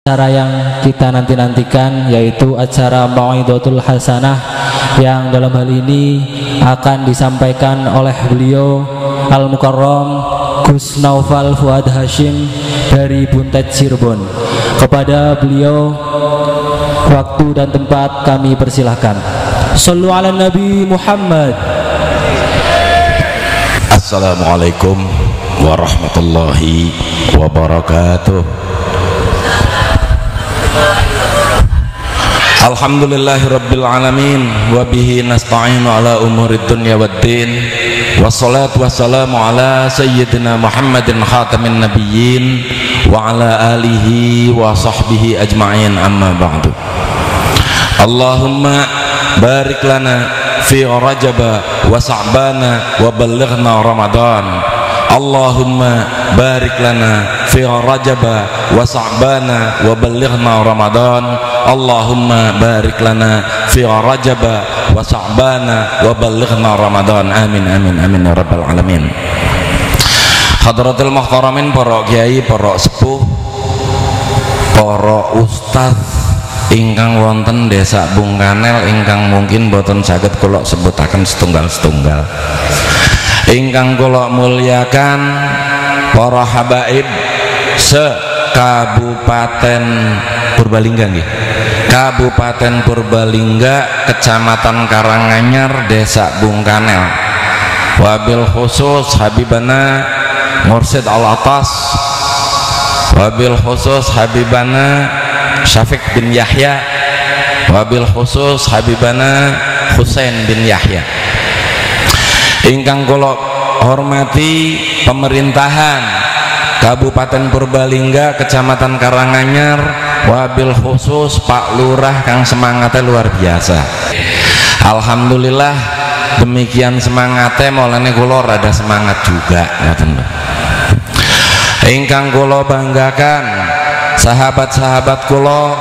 acara yang kita nantikan yaitu acara Mau'izatul Hasanah yang dalam hal ini akan disampaikan oleh beliau Al-Mukarram Gus Naufal Fuad Hashim dari Buntet Cirebon. Kepada beliau waktu dan tempat kami persilahkan. Shallu ala Nabi Muhammad. Assalamualaikum warahmatullahi wabarakatuh. Alhamdulillahirabbil alamin wa bihi nasta'inu ala umurid dunya waddin. Wassalatu wassalamu ala sayyidina Muhammadin khatamin nabiyyin wa ala alihi wa sahbihi ajma'in, amma ba'du. Allahumma barik lana fi Rajaba wa Sa'bana wa ballighna Ramadan. Allahumma barik lana fi Rajaba wa Sa'bana wa ballighna Ramadan. Allahumma barik lana fi Rajaba wa Sa'bana wa ballighna Ramadan. Amin amin amin ya rabbal alamin. Hadratul muhtaramin, para kiai, para sepuh, para ustaz ingkang wonten desa Bungkanel ingkang mungkin boten saged kula sebutaken setunggal-setunggal. Ingkang kula mulyakan para habaib se-Kabupaten Purbalingga nggih. Kabupaten Purbalingga, Kecamatan Karanganyar, Desa Bungkanel. Wabil khusus Habibana Mursid Al-Atas, wabil khusus Habibana Syafiq bin Yahya, wabil khusus Habibana Husain bin Yahya. Ingkang kula hormati pemerintahan Kabupaten Purbalingga, Kecamatan Karanganyar, wabil khusus Pak Lurah kang semangatnya luar biasa. Alhamdulillah demikian semangatnya, mulane kula rada semangat juga ngoten. Ingkang kula banggakan sahabat-sahabat kula,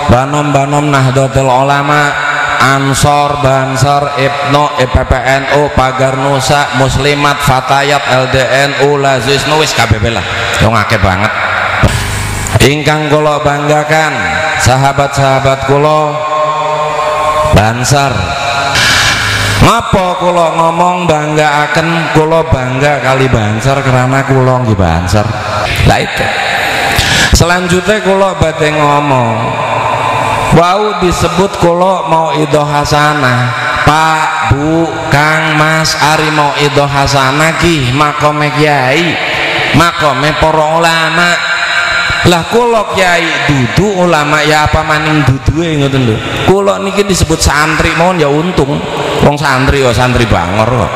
banom-banom Nahdlatul Ulama, Ansor, Bansar, Ibnu, PPNU, Pagar Nusa, Muslimat, Fatayat, LDNU, Lazis, Nuwis, KBB lah, yang akeh banget. Ingkang kula banggakan sahabat-sahabat kula Bansar. Ngapa kula ngomong banggaaken, kula bangga kali Bansar karena kula nggih Bansar. Lah itu. Selanjutnya kula badhe ngomong, wau disebut kula Mau'izah Hasanah. Pak, Bu, Kang, Mas, ari Mau'izah Hasanah ki makome kiai, makome para ulama. Lah kula kiai dudu ulama ya apa maning duduhe ngoten lho. Kula niki disebut santri mawon ya untung. Wong santri ya santri bangor kok.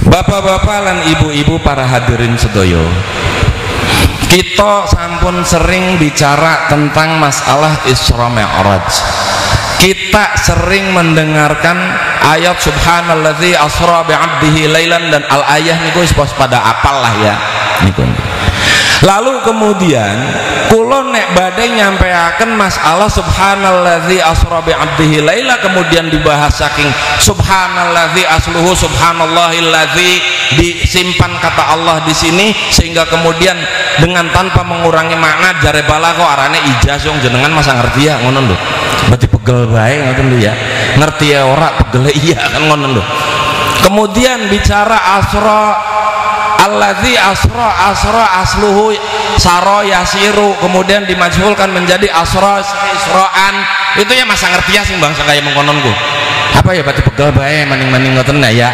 Bapak-bapak lan ibu-ibu para hadirin sedaya, kita sampun sering bicara tentang masalah Isra Mi'raj. Kita sering mendengarkan ayat subhanalladzi asra bi'abdihi lailan, dan al-ayah niku wis pada apal lah ya niku. Lalu kemudian kula nek badhe nyampeaken masalah subhanalladzi asra bi'abdihi laila, kemudian dibahas saking subhanalladzi asluhu subhanallahilladzi, disimpan kata Allah di sini sehingga kemudian dengan tanpa mengurangi makna jare bala kok arane ijaz wong jenengan masa ngerti ya ngono lho. Berarti pegel bae ngoten lho ya. Ngerti ya ora pegel iya kan ngono lho. Kemudian bicara asra, alladzi asra, asra asluhu saro yasiru, kemudian dimajhulkan menjadi asra isra'an. Itu ya masa ngerti ya sing bangsa kaya mengkononku. Apa ya berarti pegel bae maning-maning ngoten ya.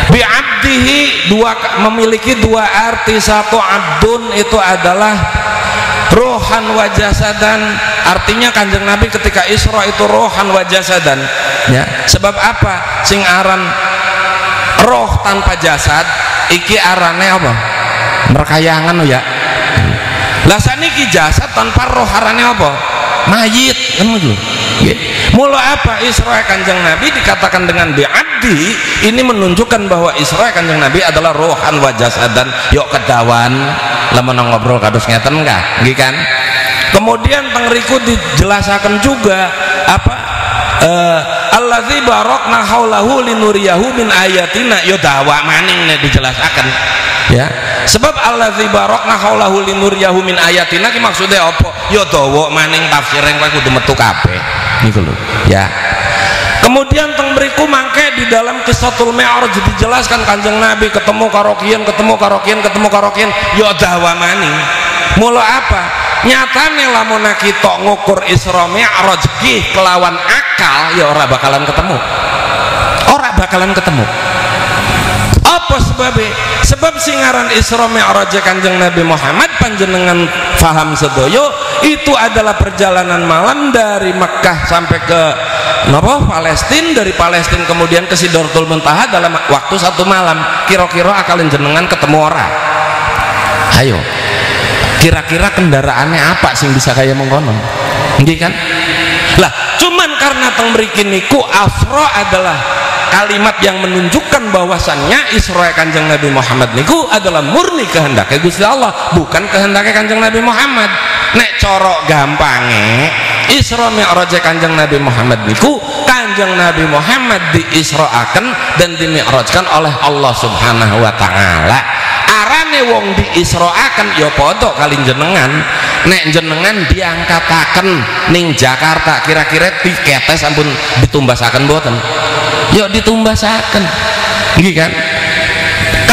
Bi'abdihi memiliki dua arti. Satu, abdun itu adalah rohan wa jasadan. Artinya Kanjeng Nabi ketika Isra itu rohan wa jasadan ya. Sebab apa? Sing aran roh tanpa jasad iki arane apa? Merkayangan ya. Lah saniki jasad tanpa roh arane apa? Mayit kan gitu. Mula apa Isra Kanjeng Nabi dikatakan dengan bi'abdi, ini menunjukkan bahwa Isra Kanjeng Nabi adalah rohan wa jasadan. Yuk kedawan lamun ngobrol kados ngeten enggak nggih kan. Kemudian tengriku dijelaskan juga apa allazi barakna haulahu linuriyahu min ayatina, yo dawa maning nek dijelaskan ya. sebab allazi barakna haulahu linuriyahu min ayatina ki maksudnya apa ya dawa maning tafsir yang kudu metu kabeh niku lho ya. Kemudian teng mriku mangke di dalam Qissatul Mi'raj dijelaskan Kanjeng Nabi ketemu karo kiyen ya dawa maning. Mula apa? Nyatane lamun kita ngukur Isra Mi'raj ki kelawan akal ya ora bakalan ketemu. Apa sebabnya? Sebab singaran Isra Mi'raj Kanjeng Nabi Muhammad panjenengan faham sedoyo itu adalah perjalanan malam dari Mekkah sampai ke Palestina, dari Palestina kemudian ke Sidratul Muntaha dalam waktu 1 malam. Kira-kira akalin jenengan ketemu ora? Ayo, kira-kira kendaraannya apa sih bisa kayak mengkonon? Nggih kan? Lah, cuman karena teng mriki niku Asra adalah kalimat yang menunjukkan bahwasannya Isra Kanjeng Nabi Muhammad niku adalah murni kehendaknya Gusti Allah, bukan kehendaknya Kanjeng Nabi Muhammad. Nek corok gampange Isra Mi'raj Kanjeng Nabi Muhammad niku Kanjeng Nabi Muhammad diisraaken dan dimi'rajkan oleh Allah Subhanahu wa taala. Arane wong diisraaken ya padha kali jenengan. Nek jenengan diangkataken ning Jakarta kira-kira tiketnya sampun ditumbasaken mboten? Ya ditumbasaken. Nggih kan?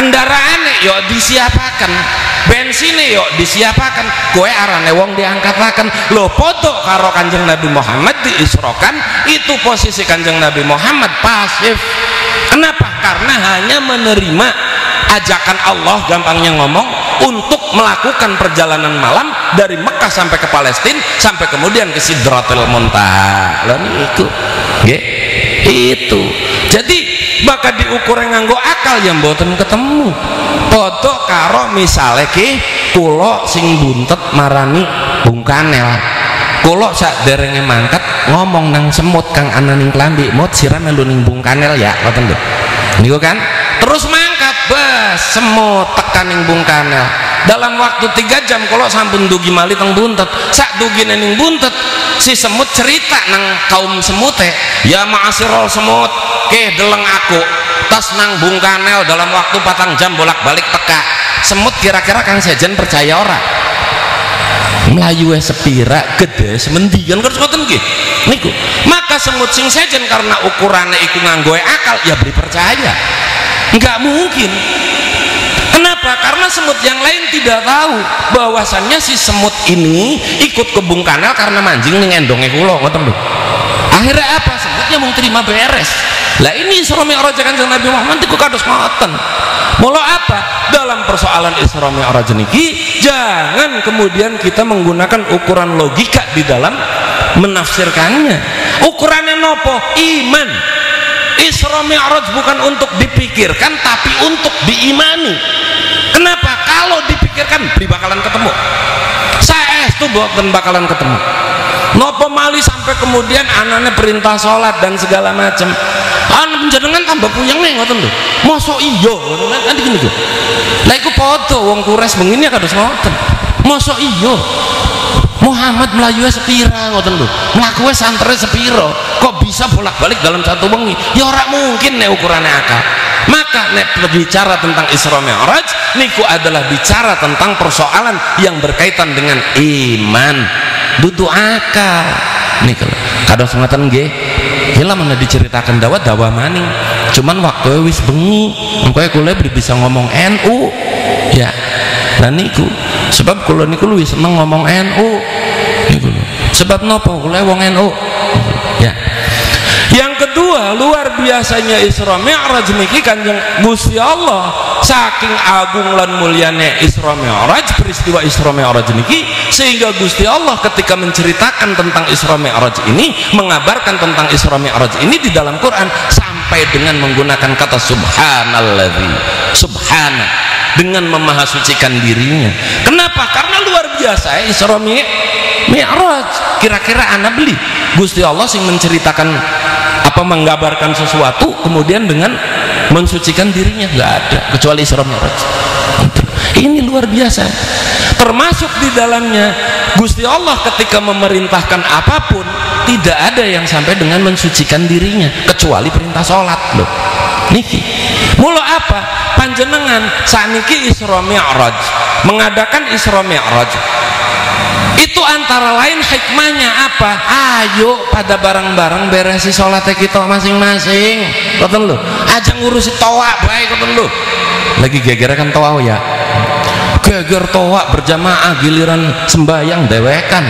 Kendaraane ya disiapaken. Bensine yo disiapaken, kowe arane wong diangkataken lho padha karo Kanjeng Nabi Muhammad diisrokan, itu posisi Kanjeng Nabi Muhammad pasif. Kenapa? Karena hanya menerima ajakan Allah, gampangnya ngomong, untuk melakukan perjalanan malam dari Mekah sampai ke Palestina sampai kemudian ke Sidratul Muntaha. Lah niku nggih itu. Jadi bakal diukur nganggo akal yang mboten ketemu. Padha karo misale ki kula sing buntet marani Bung Kanel. Kula sak derenge mangkat ngomong nang semut kang ana ning klambi, "Mut sira melu ning Bung Kanel ya." Ngoten lho. Niku kan. Terus mangkat bas semut tekan ning Bung Kanel. Dalam waktu 3 jam kula sampun dugi malih teng buntet. Sak dugine ning buntet si semut cerita nang kaum semute, "Ya ma'asyiral semut, ke deleng aku tas nang Bung Kanel dalam waktu 4 jam bolak-balik teka." Semut kira-kira Kang Sejen percaya ora? Melayu sepira gede semendikan terus ngoten nggih niku. Maka semut sing Sejen karena ukurannya iku nganggo akal ya beri percaya. Enggak mungkin. Kenapa? Karena semut yang lain tidak tahu bahwasannya si semut ini ikut ke Bung Kanel karena mancing ning endonge kula ngoten lho. Akhirnya apa? Semutnya mau terima beres. Lah ini Isra Mi'raj Kanjeng Nabi Muhammad iku kados ngoten. Mula apa? Dalam persoalan Isra Mi'raj niki jangan kemudian kita menggunakan ukuran logika di dalam menafsirkannya. Ukurannya nopo? Iman. Isra Mi'raj bukan untuk dipikirkan tapi untuk diimani. Kenapa? Kalau dipikirkan bakalan ketemu. Saestu boten bakalan ketemu. Nopo mali sampai kemudian anaknya perintah sholat dan segala macam. Jenengan tambah puyeng nih ngoten lho. Mosok iya ngoten kan gini lho. Lah iku padha wong kures begini ya kados ngoten. Mosok iya. Muhammad melayu sepira ngoten lho. Mlakuwe santere sepira? Kok bisa bolak-balik dalam satu wengi? Ya ora mungkin nek ukurannya akal. Maka nek berbicara tentang Isra Mi'raj niku adalah bicara tentang persoalan yang berkaitan dengan iman. Dudu akal. Niku kados ngoten nggih. Hila mana diceritakan dawa maning. Cuman waktu wis bengi, engko kula bisa ngomong NU. Ya. Nah niku sebab kula niku luwih seneng ngomong NU. Niku. Sebab napa kula wong NU. Ya. Yang kedua, luar biasanya Isra Mi'raj niki Kanjeng Gusti Allah saking agung lan mulyane Isra Mi'raj, peristiwa Isra Mi'raj niki, sehingga Gusti Allah ketika menceritakan tentang Isra Mi'raj ini, mengabarkan tentang Isra Mi'raj ini di dalam Quran sampai dengan menggunakan kata subhanalladzi, subhana, dengan memahasucikan dirinya. Kenapa? Karena luar biasa ya Isra Mi'raj. Kira-kira anak beli Gusti Allah sing menceritakan apa menggambarkan sesuatu kemudian dengan mensucikan dirinya, nggak ada kecuali Isra Mi'raj. Ini luar biasa. Termasuk di dalamnya Gusti Allah ketika memerintahkan apapun tidak ada yang sampai dengan mensucikan dirinya kecuali perintah sholat loh niki. Mula apa? Panjenengan saniki Isra Mi'raj, mengadakan Isra Mi'raj itu antara lain hikmahnya apa? Ayo pada bareng-bareng beresi sholatnya kita masing-masing. Ngoten lho, aja ngurusi toa bae ngoten lho. Lagi geger kan toa ya. Geger toa berjamaah giliran sembayang dewekan.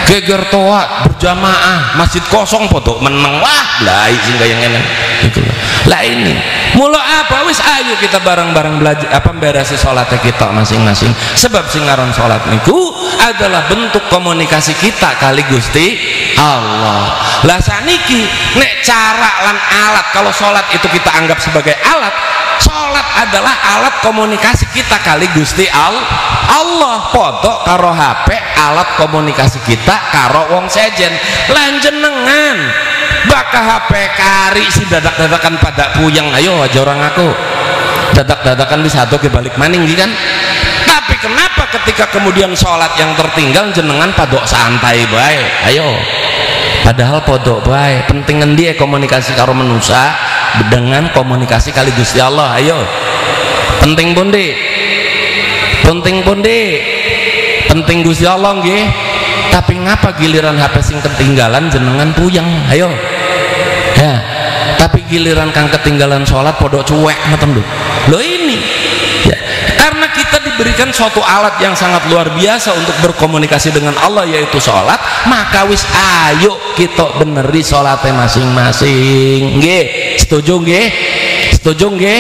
Geger toa berjamaah masjid kosong podo meneng wah lah sing kaya ngene gitu loh. Lah ini mula apa wis ayo kita bareng-bareng belajar apa beresi salatnya kita masing-masing, sebab sing aran salat niku adalah bentuk komunikasi kita kali Gusti Allah. Lah saniki nek cara lan alat, kalau salat itu kita anggap sebagai alat, salat adalah alat komunikasi kita kali Gusti Allah. Podo karo HP alat komunikasi kita karo wong sejen. Lanjenengan baka HP kari si dadak-dadakan pada puyeng, ayo aja orang aku dadak-dadakan bisa tuh kebalik maning kan. Tapi kenapa ketika kemudian sholat yang tertinggal jenengan padok santai baik, ayo padahal podok baik. Penting ngendi komunikasi karo manusia dengan komunikasi kali Gusti Allah, ayo penting pundi, penting pundi, penting Gusti Allah nggih. Tapi ngapa giliran HP sing ketinggalan jenengan puyeng, ayo ya. Tapi giliran kang ketinggalan sholat podok cuek ngoten lho. Loh ini ya, karena kita diberikan suatu alat yang sangat luar biasa untuk berkomunikasi dengan Allah, yaitu sholat. Maka wis ayo kita beneri sholatnya masing-masing nggih. Setuju nggih? Setuju nggih?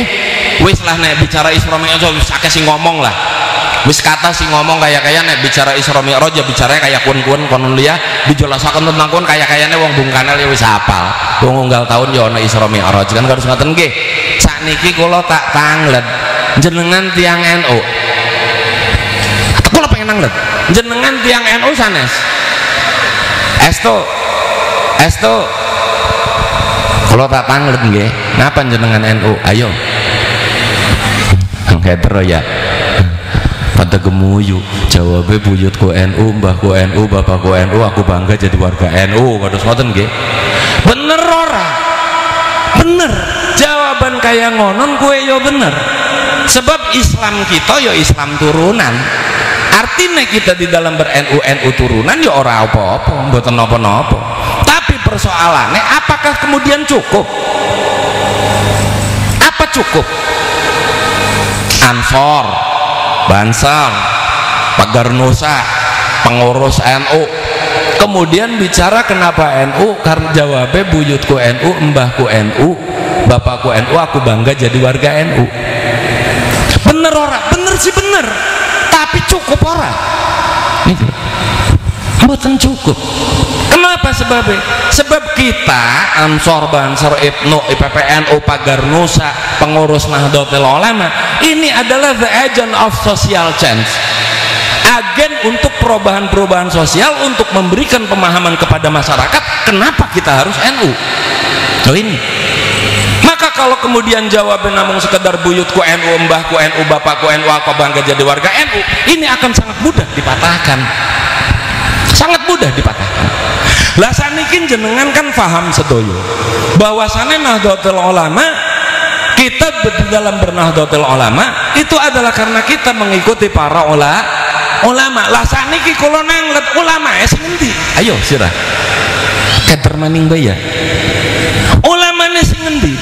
Wis lah nek bicara Isra Mi'raj wis akeh sing ngomong lah. Wis kata sing ngomong kaya-kaya nek bicara Isra Mi'raj ya bicaranya kayak kun-kun konon liya dijelasaken tentang kun kaya-kayane wong Bung Kanel ya wis hafal. Wong unggal tahun ya ana Isra Mi'raj kan harus ngoten nggih. Sakniki kula tak tanglet jenengan tiang NU. Kula pengen nanglet jenengan tiang NU sanes. Esto kula tak tanglet nggih. Napa jenengan NU? Ayo. Hetero ya. Pada gemuyu jawabnya buyutku NU, mbahku NU, bapakku NU, aku bangga jadi warga NU. Kados ngoten nggih. Bener ora? Bener. Jawaban kaya ngonon kue yo bener. Sebab Islam kita yo Islam turunan. Artinya kita di dalam ber-NU turunan yo ora apa-apa, mboten napa-napa. Tapi persoalannya apakah kemudian cukup? Apa cukup? Ansor, Bansar, Pagar Nusa, pengurus NU, kemudian bicara kenapa NU, karena jawabnya buyutku NU, mbahku NU, bapakku NU, aku bangga jadi warga NU. Bener ora? Bener sih bener, tapi cukup ora? Gitu. Mboten cukup. Kenapa sebabnya? Sebab kita Ansor, Bansar, Ibnu, IPPNU, Pagar Nusa, pengurus Nahdlatul Ulama, ini adalah the agent of social change, agen untuk perubahan-perubahan sosial, untuk memberikan pemahaman kepada masyarakat kenapa kita harus NU. Oh ini. Maka kalau kemudian jawabnya namun sekedar buyutku NU, mbahku NU, bapakku NU, aku bangga jadi warga NU, ini akan sangat mudah dipatahkan. Sangat mudah dipatahkan. Lah sanikin jenengan kan paham sedoyo bahwasannya Nahdlatul Ulama, kita di dalam bernahdlatul ulama itu adalah karena kita mengikuti para ulama. Lah saniki kula nanglet ulama sing endi? Ayo sirah. Kader maning bae ya. Ulamane sing endi?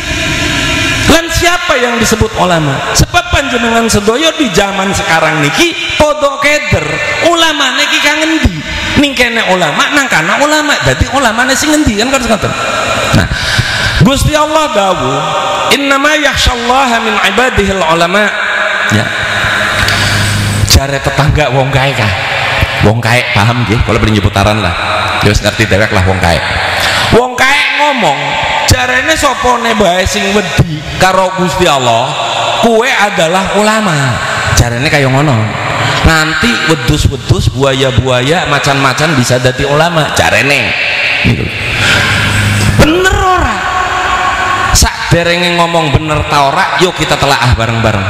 Lan siapa yang disebut ulama? Sebab panjenengan sedoyo di zaman sekarang niki podo keder. Ulama niki kang endi? Ning kene ulama nang kana ulama. Dadi ulamane sing endi kan harus ngoten. Nah, Gusti Allah dawuh, "Innama yakhsyallaha min ibadihil ulama." Ya. Jare tetangga wong kae kah? Wong kae paham nggih, kalau beri nyebutaran lah. Ya wis ngerti dewek lah wong kae. Wong kae ngomong, jarene sopone bae sing wedi karo Gusti Allah, kue adalah ulama. Jarene kaya ngono. Nanti wedus-wedus, buaya-buaya, macan-macan bisa dadi ulama, jarene. Gitu. Bener ora? Sak derenge ngomong bener ta ora, yuk kita telaah bareng-bareng.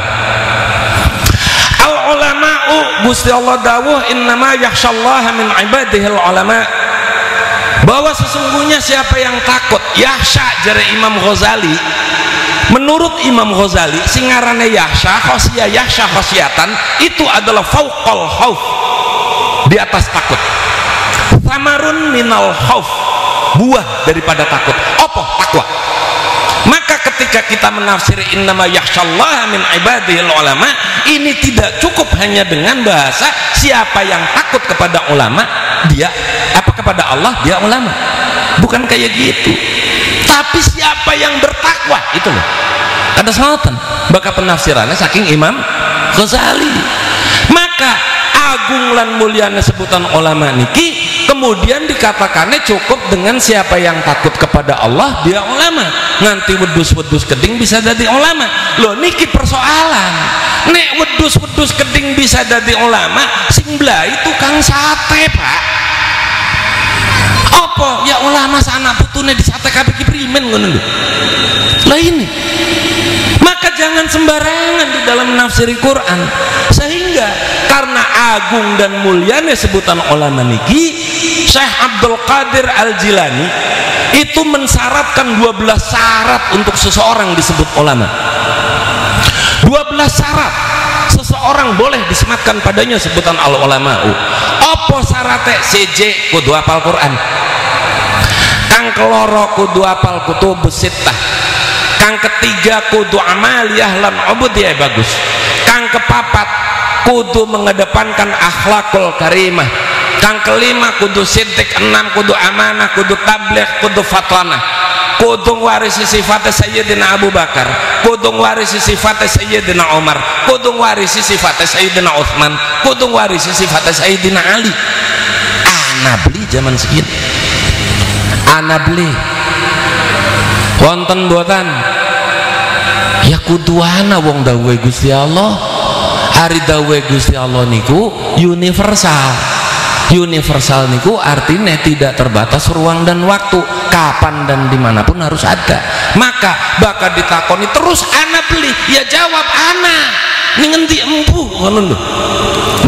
Al ulama'u, Gusti Allah dawuh, innama yakhsyallaha min ibadihil ulama. Bahwa sesungguhnya siapa yang takut, yakhsha jare Imam Ghazali, menurut Imam Ghazali singarane yakhsha khosyatan itu adalah fauqal khauf, di atas takut. Samarun minal khauf, buah daripada takut. Apa takwa? Maka ketika kita menafsir innama yakhsyallaha min ibadihil ulama, ini tidak cukup hanya dengan bahasa siapa yang takut kepada ulama dia kepada Allah dia ulama, bukan kayak gitu. Tapi siapa yang bertakwa itu loh. Ada salatan baka penafsirannya saking Imam Ghazali. Maka agung lan mulyana sebutan ulama niki kemudian dikatakannya cukup dengan siapa yang takut kepada Allah dia ulama. Nganti wedus-wedus keding bisa jadi ulama. Loh niki persoalan. Nek wedus-wedus keding bisa jadi ulama, sing blai tukang sate, Pak. Apa ya ulama sana putune di sate kabeh ki primen ngono lho. Lah ini. Maka jangan sembarangan di dalam menafsiri Quran. Sehingga karena agung dan mulyanya sebutan ulama niki, Syekh Abdul Qadir Al-Jilani itu mensyaratkan 12 syarat untuk seseorang disebut ulama. 12 syarat seseorang boleh disematkan padanya sebutan al-ulama'u. Apa syaratnya? CJ kudu hafal Quran, kang keloro kudu hafal kutubus sittah, kang ketiga kudu amaliyah lan ubudiyah bagus, kang kepapat kudu mengedepankan akhlakul karimah, kang kelima kudu siddiq, 6 kudu amanah, kudu tabligh, kudu fatlanah, kudu warisi sifatnya Sayyidina Abu Bakar, kudu warisi sifatnya Sayyidina Umar, kudu warisi sifatnya Sayyidina Utsman, kudu warisi sifatnya Sayyidina Ali. Ana beli zaman segini, ana beli wonten boten ya kudu ana wong dawuhe Gusti Allah. Hari dawuhe Gusti Allah niku universal niku artinya tidak terbatas ruang dan waktu, kapan dan dimanapun harus ada. Maka bakal ditakoni terus ana beli ya jawab ana ning ngendi empu ngono lho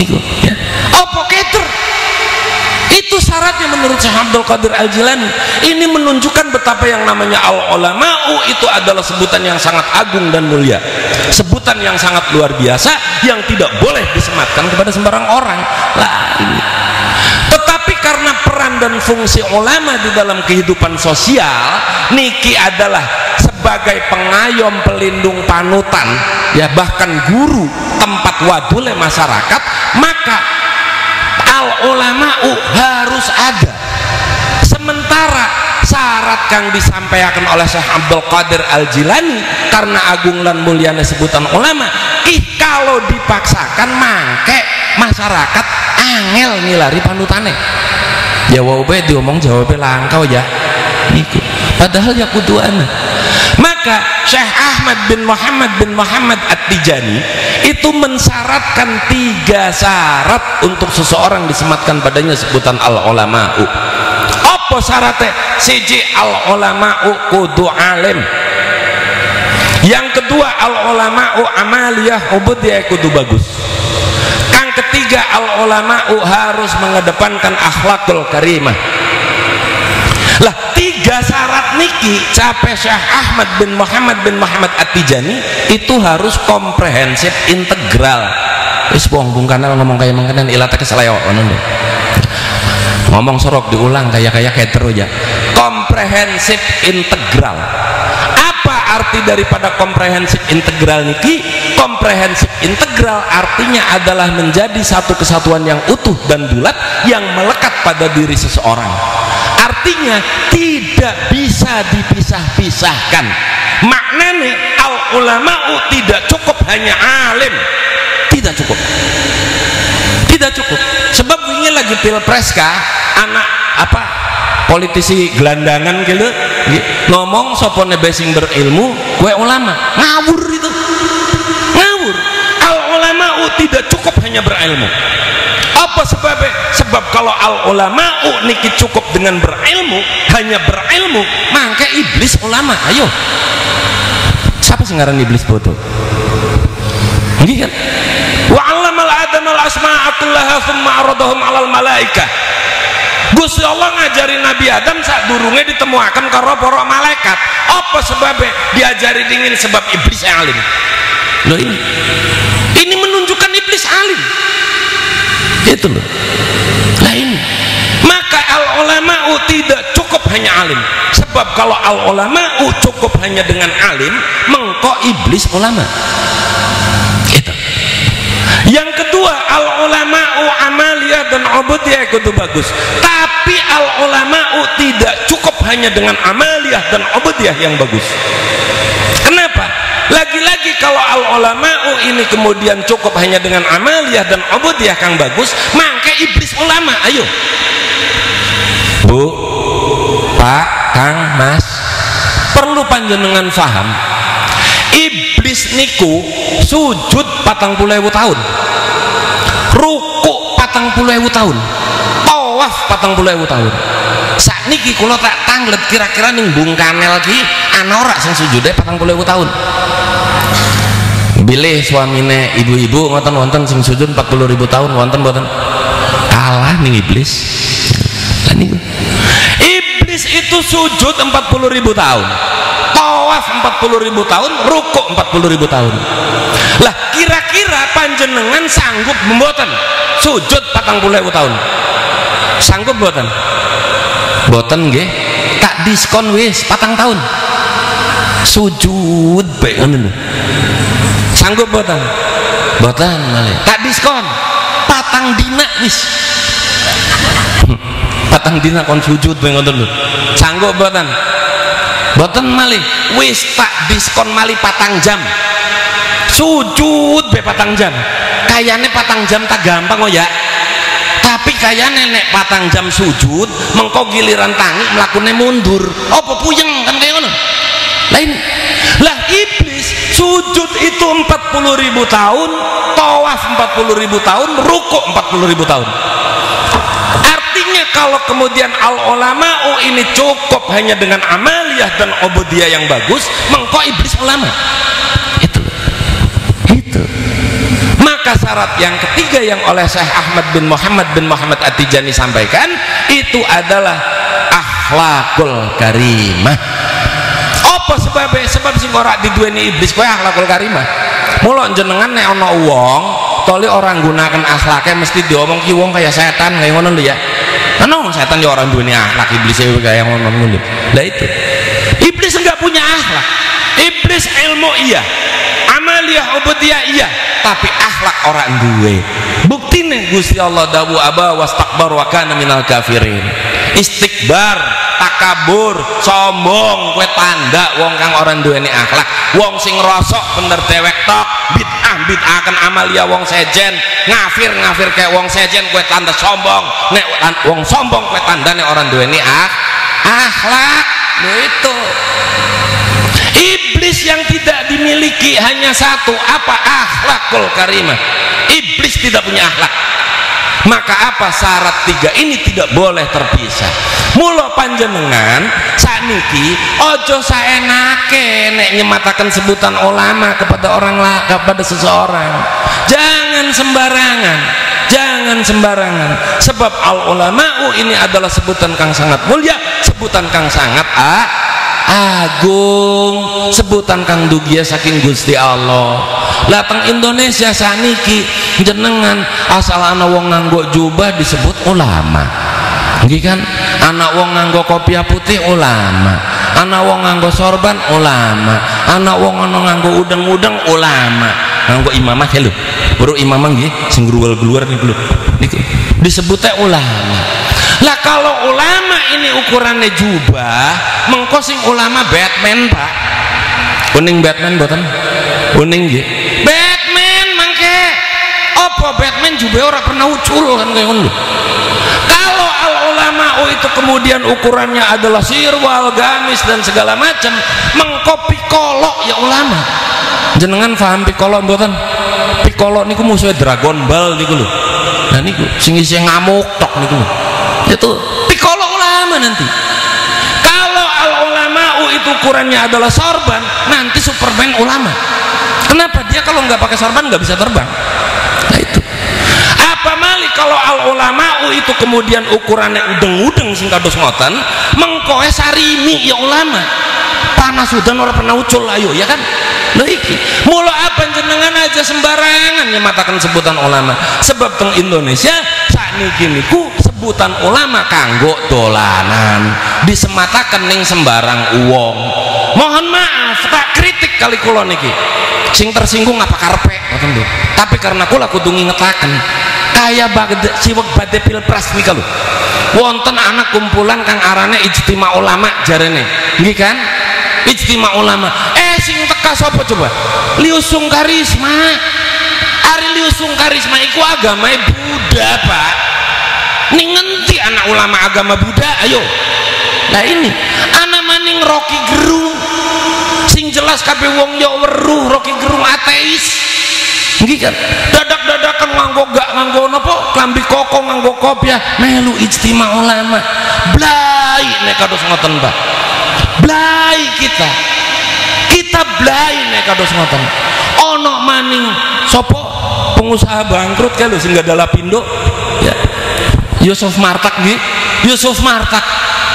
niku ya. Apa keter itu syaratnya menurut Syekh Abdul Qadir Al-Jilani. Ini menunjukkan betapa yang namanya al-ulama'u itu adalah sebutan yang sangat agung dan mulia, sebutan yang sangat luar biasa yang tidak boleh disematkan kepada sembarang orang. Lah ini. Tetapi karena peran dan fungsi ulama di dalam kehidupan sosial niki adalah sebagai pengayom, pelindung, panutan, ya bahkan guru, tempat wadule masyarakat, maka al-ulama'u harus ada. Sementara syarat kang disampaikan oleh Syekh Abdul Qadir Al-Jilani karena agung lan mulyane sebutan ulama, kalau dipaksakan mangke masyarakat angel ngilari panutane. Ya wae diomong jawabnya langkau ya niku. Padahal ya kuduan. Maka Syekh Ahmad bin Muhammad At-Tijani itu mensyaratkan 3 syarat untuk seseorang disematkan padanya sebutan al-ulama'u. Apa syaratnya? Siji al-ulama'u kudu alim. Yang kedua al-ulama'u amaliyah ubudiyah kudu bagus. Yang ketiga al-ulama'u harus mengedepankan akhlakul karimah. Lah 3 syarat niki capek Syekh Ahmad bin Muhammad At-Tijani itu harus komprehensif integral. Wis wong bung kanal ngomong kayak mangkanan ilata kesalayo ngono. Ngomong sorok diulang kayak terus ya. Komprehensif integral. Apa arti daripada komprehensif integral niki? Komprehensif integral artinya adalah menjadi satu kesatuan yang utuh dan bulat yang melekat pada diri seseorang. Artinya tidak bisa dipisah-pisahkan. Maknanya al-ulama'u tidak cukup hanya alim, tidak cukup, tidak cukup. Sebab ini lagi pilpres kah anak apa politisi gelandangan gitu ngomong sopone basing berilmu gue ulama, ngawur itu, ngawur. Al-ulama'u tidak cukup hanya berilmu. Apa sebabnya? Sebab kalau al-ulama'u niki cukup dengan berilmu, hanya berilmu, maka iblis ulama. Ayo, siapa sih ngaran iblis bodoh? Ini kan wa 'allamal adama al-asma'a kullaha thumma 'aradahum 'alal malaikah Gusti Allah ngajari Nabi Adam saat durungnya ditemuakan karo para malaikat. Apa sebabnya diajari dingin? Sebab iblis yang alim. Loh, ini menunjukkan iblis alim. Itu loh. Lah ini. Maka al ulama'u tidak cukup hanya alim. Sebab kalau al ulama'u cukup hanya dengan alim, mengko iblis ulama. Itu. Yang kedua, al ulama'u amaliyah dan ubudiyah itu bagus. Tapi al ulama'u tidak cukup hanya dengan amaliyah dan ubudiyah yang bagus. Kenapa? Lagi-lagi kalau al ulama'u ini kemudian cukup hanya dengan amaliyah dan ubudiyah yang bagus, maka iblis ulama. Ayo. Bu, Pak, Kang, Mas, perlu panjenengan faham. Iblis niku sujud 40.000 tahun, rukuk 40.000 tahun, tawaf 40.000 tahun. Sakniki kula tak tanglet kira-kira ning Bung Kanel ki ana ora sing sujude 40.000 tahun. Bilih suamine ibu-ibu ngoten wonten sing sujud 40.000 tahun wonten mboten? Kalah ning iblis. Lah niku. Iblis itu sujud 40.000 tahun, tawaf 40.000 tahun, rukuk 40.000 tahun. Lah kira-kira panjenengan sanggup mboten sujud 40.000 tahun? Sanggup mboten? Mboten nggih. Tak diskon wis 4 tahun. Sujud bae ngono lho. Sanggup mboten? Mboten malih. Tak diskon 4 dina wis. 4 dina kon sujud bae ngoten lho. Sanggup mboten? Mboten malih. Wis tak diskon malih 4 jam. Sujud bae 4 jam. Kayane 4 jam tak gampang kok ya. Tapi kayane nek 4 jam sujud, mengko giliran tangi mlakune mundur. Apa puyeng kan kaya ngono. Lain. Lah iblis sujud itu 40.000 tahun, tawaf 40.000 tahun, rukuk 40.000 tahun. Artinya kalau kemudian al ulama'u ini cukup hanya dengan amaliyah dan ubudiyah yang bagus, mengko iblis ulama. Itu. Maka syarat yang ketiga yang oleh Syekh Ahmad bin Muhammad At-Tijani sampaikan itu adalah akhlakul karimah. Apa sebabnya? Sebab sing ora diduweni iblis kowe akhlakul karimah. Mula jenengan nek ana wong toli orang gunakan akhlaknya mesti diomong ki wong kaya setan kaya ngono lho ya. Ana setan ya orang duweni akhlak, iblis kaya ngono. Lah itu. Iblis enggak punya akhlak. Iblis ilmu iya, amaliyah ubudiyah iya, tapi akhlak orang duwe. Buktine Gusti Allah dawu aba wastakbar wa kana minal kafirin. Istikbar, takabur, sombong kowe tanda wong kang orang duweni akhlak. Wong sing rosok bener dewek tok, bid'ah kan amaliyah wong sejen, ngafir kayak wong sejen kowe tanda sombong. Nek wong sombong kowe tandane orang duweni akhlak. Lho itu. Iblis yang tidak dimiliki hanya satu, apa? Akhlakul karimah. Iblis tidak punya akhlak. Maka apa? Syarat 3 ini tidak boleh terpisah. Mula panjenengan sakniki ojo saenake nek nyematakan sebutan ulama kepada kepada seseorang. Jangan sembarangan. Sebab al ulama'u ini adalah sebutan kang sangat mulia, sebutan kang sangat agung, sebutan kang dugia saking Gusti Allah. Latang Indonesia saniki jenengan asal ana wong nganggo jubah disebut ulama. Nggih kan? Anak wong nganggo kopiah putih ulama, anak wong nganggo sorban ulama, anak wong nganggo udeng-udeng ulama, nganggo imamah ya lho. Baru imamah nggih sing gruwel-gruwer niku lho. Niku disebutnya ulama. Lah kalau ulama ini ukurannya jubah, mengko sing ulama Batman, Pak. Kuning Batman mboten? Kuning nggih. Batman mangke. Apa Batman jubah ora pernah ucul kan kaya ngono. Kalau al ulama'u itu kemudian ukurannya adalah sirwal, gamis dan segala macam, mengko piccolo ya ulama. Jenengan paham piccolo mboten? Piccolo niku musuhnya Dragon Ball niku lho. Nah niku sing isih ngamuk tok niku lho. Itu piccolo ulama nanti. Kalau al ulama'u itu ukurannya adalah sorban, nanti Superman ulama. Kenapa? Dia kalau nggak pakai sorban nggak bisa terbang. Nah itu. Apa mali kalau al ulama'u itu kemudian ukurannya udeng-udeng sing kados ngoten, mengkoe sarimi ya ulama. Panas udan ora pernah ucul ayo ya kan. Lha iki mula apa jenengan aja sembarangan nyematakan sebutan ulama. Sebab teng Indonesia sakniki niku sebutan ulama kanggo dolanan, disematakan ning sembarang uwong. Mohon maaf tak kritik kali kula niki. Sing tersinggung apa karepe ngoten lho. Tapi karena kula kudu ngingetaken kaya bagede siwek badhe pilpres nika lho. Wonten anak kumpulan kang arane ijtima ulama jarene. Nggih kan? Ijtima ulama. Sing teka sapa coba? Liusung Karisma. Ari Liusung Karisma iku agamae Buddha, Pak. Ning ngendi anak ulama agama Buddha? Ayo. Nah ini anak maning Rocky Gerung. Sing jelas kabeh wong yo weruh Rocky Gerung ateis. Nggih kan? Dadak-dadakan nganggo gak nganggo napa? Klambi koko nganggo kopiah melu ijtima ulama. Blai nek kados ngoten, Pak. Blai kita blai nek kados ngoten. Ono maning sapa pengusaha bangkrut kae lho sing gak ada lapindo ya. Yusuf Martak nggih. Yusuf Martak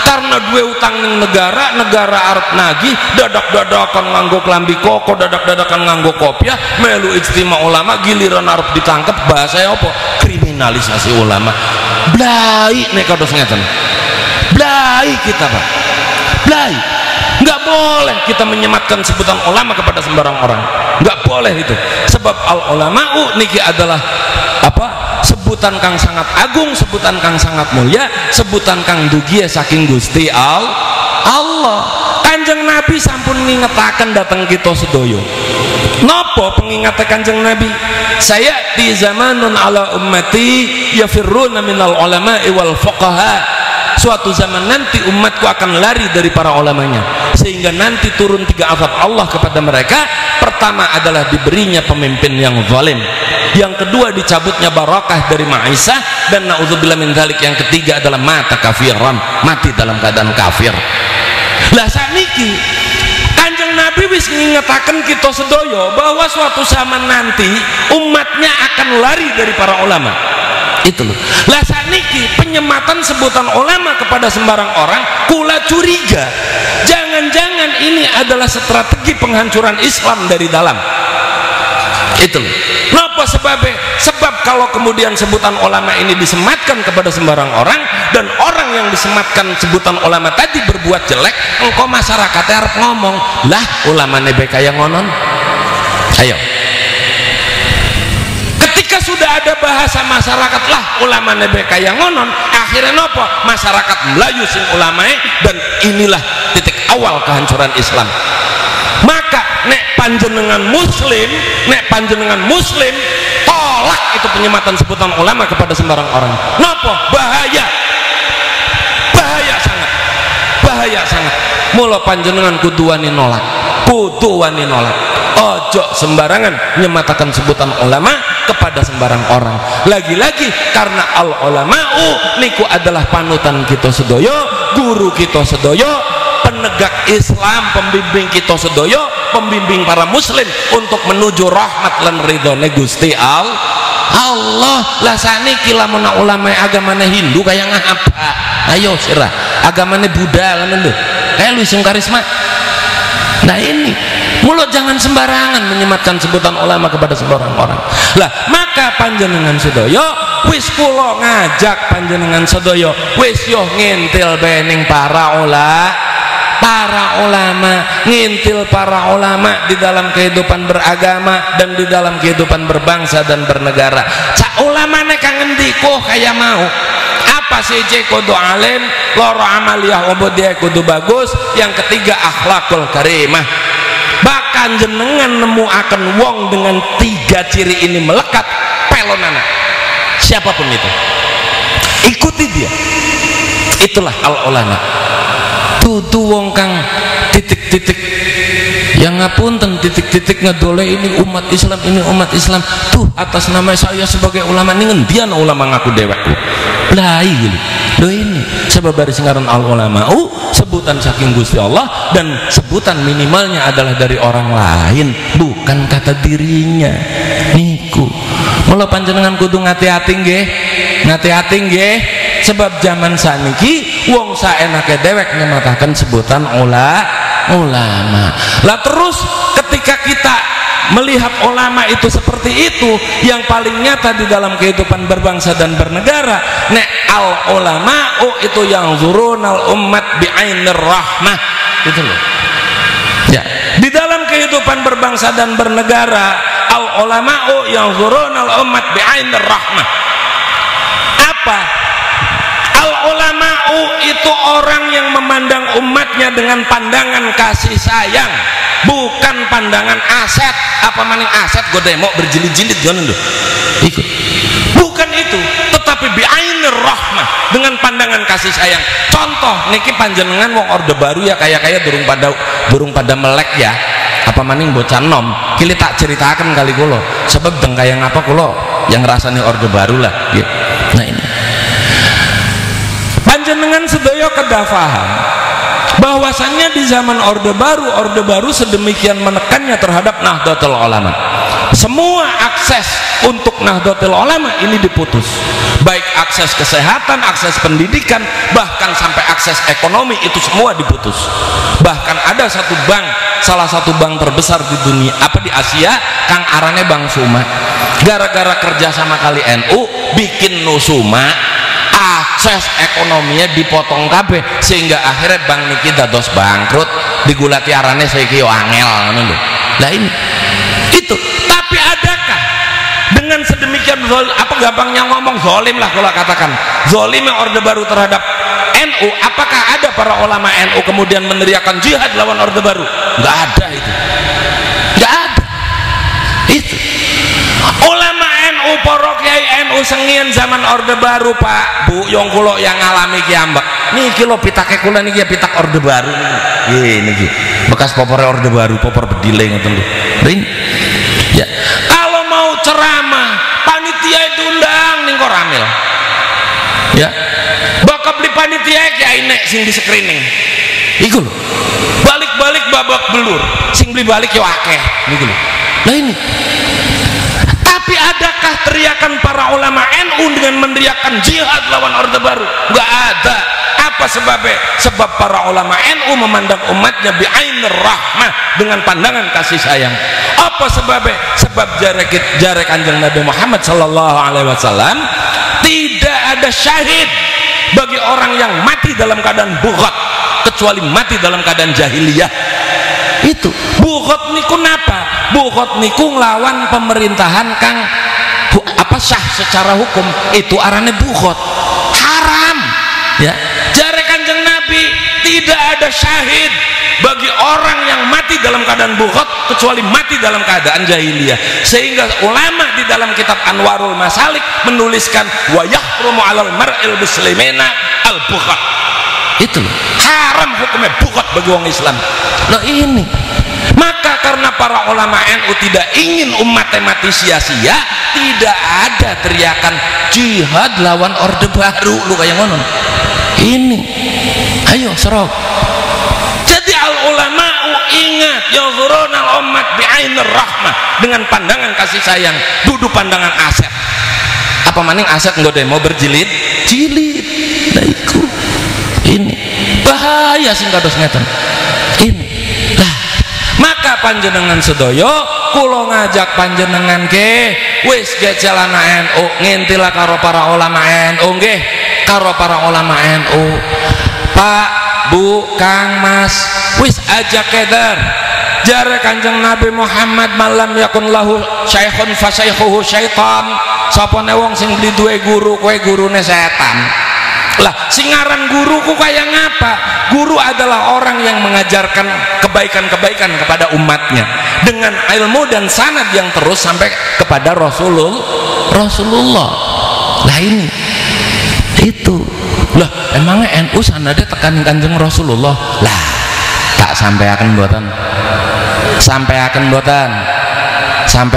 karena duwe utang ning negara arep nagih, dadak-dadakan nganggo klambi koko, dadak-dadakan nganggo kopiah melu ijtima ulama, giliran arep ditangkep bahasa apa? Kriminalisasi ulama. Blai nek kados ngeten. Blai kita, Pak. Blai. Nggak boleh kita menyematkan sebutan ulama kepada sembarang orang, nggak boleh itu. Sebab al ulama'u niki adalah apa? Sebutan kang sangat agung, sebutan kang sangat mulia, sebutan kang dugie saking Gusti Allah. Kanjeng Nabi sampun ngingetaken dateng kita sedoyo. Napa pengingate Kanjeng Nabi? Saya di zamanun ala ummati yafirruna minal ulama'i wal fuqaha. Suatu zaman nanti umatku akan lari dari para ulamanya, sehingga nanti turun 3 azab Allah kepada mereka. Pertama adalah diberinya pemimpin yang zalim, yang kedua dicabutnya barakah dari ma'isah, dan naudzubillah min dzalik yang ketiga adalah mata kafiran, mati dalam keadaan kafir. Lah sakniki Kanjeng Nabi wis ngingetaken kita sedaya bahwa suatu zaman nanti umatnya akan lari dari para ulama. Itu loh. Lah sakniki penyematan sebutan ulama kepada sembarang orang kula curiga jangan-jangan ini adalah strategi penghancuran Islam dari dalam. Itu loh. Napa sebabnya? Sebab kalau kemudian sebutan ulama ini disematkan kepada sembarang orang, dan orang yang disematkan sebutan ulama tadi berbuat jelek, engkau masyarakatnya harus ngomong lah ulama nebe kaya ngonon. Ayo, ketika sudah ada bahasa masyarakat lah ulama nebe kaya ngonon, akhirnya nopo masyarakat melayu sing ulamae, dan inilah titik awal kehancuran Islam. Maka nek panjenengan muslim tolak itu penyematan sebutan ulama kepada sembarang orang. Nopo bahaya sangat. Mula panjenengan kudu wani nolak. Ojo sembarangan nyematakan sebutan ulama kepada sembarang orang. Lagi-lagi karena al ulama'u niku adalah panutan kita sedoyo, guru kita sedoyo, penegak Islam, pembimbing kita sedoyo, pembimbing para muslim untuk menuju rahmat lan ridhone Gusti Allah. Lah saniki lamun ulama agamane Hindu kaya ngapa? Ayo sirah agamane Buddha lan lho. Luisung Karisma. Nah ini mulut jangan sembarangan menyematkan sebutan ulama kepada sembarang orang. Lah maka panjenengan sedoyo wis kula ngajak panjenengan sedoyo wis yo ngintil bening para ulama, ngintil para ulama di dalam kehidupan beragama dan di dalam kehidupan berbangsa dan bernegara. Cak ulama nek ngendi kok kaya mau apa sih kudu alim, loro amaliyah ubudiyah kudu bagus, yang ketiga akhlakul karimah. Bahkan jenengan nemu akan wong dengan 3 ciri ini melekat pelonana siapapun itu, ikuti dia. Itulah al ulama. Tutu wong kang titik-titik yang ngapunten titik-titik ngedole ini umat Islam tuh atas nama saya sebagai ulama ini ngendian ulama ngaku dewekku. Lah iya Loh ini sebab dari singaran al ulama'u sebutan saking Gusti Allah dan sebutan minimalnya adalah dari orang lain, bukan kata dirinya. Niku mula panjenengan kudu ngati-hati nggih, ngati-hati nggih, sebab zaman saniki wong saenake dewek nyemataken sebutan ulama. Lah terus ketika kita melihat ulama itu seperti itu, yang paling nyata di dalam kehidupan berbangsa dan bernegara, nek al ulama'u itu yang zurunal ummat bi'ainir rahmah, gitu loh ya. Di dalam kehidupan berbangsa dan bernegara, al ulama'u yang zurunal ummat bi'ainir rahmah. Apa? Al ulama'u itu orang yang memandang umatnya dengan pandangan kasih sayang, bukan pandangan aset. Apa maning aset gue demo berjilid-jilid jangan lho. Ikut. Bukan itu, tetapi bi'ainir rahmah, dengan pandangan kasih sayang. Contoh niki panjenengan wong Orde Baru ya, kaya durung pada melek ya. Apa maning bocah nom, kili tak ceritakan kali kulo. Sebab dengkayang apa kulo yang rasanya Orde Baru lah. Gitu. Nah ini. Panjenengan sedaya kedah paham bahwasannya di zaman Orde Baru sedemikian menekannya terhadap Nahdlatul Ulama. Semua akses untuk Nahdlatul Ulama ini diputus, baik akses kesehatan, akses pendidikan, bahkan sampai akses ekonomi itu semua diputus. Bahkan ada satu bank, salah satu bank terbesar di dunia, apa di Asia, kang arane Bank Suma, gara-gara kerja sama kali NU bikin nusuma, akses ekonominya dipotong kabeh, sehingga akhirnya bank niki dados bangkrut, digulati arane saiki yo angel ngono lho. Lah ini itu. Tapi adakah dengan sedemikian apa gampangnya ngomong zalim lah kalau katakan zalimnya Orde Baru terhadap NU, apakah ada para ulama NU kemudian meneriakan jihad lawan Orde Baru? Enggak ada itu. Enggak ada. Itu. Ulama NU, para kiai NU sengien zaman Orde Baru Pak Bu yang kulo yang ngalami kiambak niki lo pitake kula niki ya pitak Orde Baru niki bekas popor Orde Baru, popor bedile ngoten lho. Ya kalau mau ceramah panitia diundang ning Koramil ya, bakal beli panitia kiai nek sing di screening iku lho, balik-balik babak belur sing beli balik yo akeh niku lho. Lah ini. Tapi adakah teriakan para ulama NU dengan meneriakan jihad lawan Orde Baru? Enggak ada. Apa sebabnya? Sebab para ulama NU memandang umatnya bi'ainir rahmah, dengan pandangan kasih sayang. Apa sebabnya? Sebab jare Kanjeng Nabi Muhammad sallallahu alaihi wasallam tidak ada syahid bagi orang yang mati dalam keadaan bughat kecuali mati dalam keadaan jahiliyah. Itu bughat niku napa? Bughat niku nglawan pemerintahan kang apa sah secara hukum, itu arane bughat, haram ya. Jare Kanjeng Nabi tidak ada syahid bagi orang yang mati dalam keadaan bughat kecuali mati dalam keadaan jahiliyah, sehingga ulama di dalam kitab Anwarul Masalik menuliskan wa yahrumu 'alal mar'il muslimina al bughat. Itu loh, haram hukumnya bughat bagi orang Islam. Loh ini, maka karena para ulama NU tidak ingin umatnya mati sia-sia, tidak ada teriakan jihad lawan Orde Baru lu kayak ngono. Ini ayo serok. Jadi al ulama'u ingat yazurunal ummat bi'ainir rahmah, dengan pandangan kasih sayang, duduk pandangan aset. Apa maning aset enggak mau berjilid-jilid. Nah iku. Ini bahaya sing kados ngeten. Ini lah, maka panjenengan sedaya kula ngajak panjenengan ke wis ge celana NU, ngintilah karo para ulama NU nggih, karo para ulama NU. Pak, Bu, Kang, Mas, wis aja kedar. Jare Kanjeng Nabi Muhammad malam yakun lahu syaikhun fa syaikhuhu syaitan. Sapane wong sing beli duwe guru, kowe gurune setan. Lah singaran guruku kayak ngapa? Guru adalah orang yang mengajarkan kebaikan-kebaikan kepada umatnya dengan ilmu dan sanad yang terus sampai kepada Rasulullah. Lah ini itu lah, emangnya NU sanadnya tekan Kanjeng Rasulullah? Lah tak sampai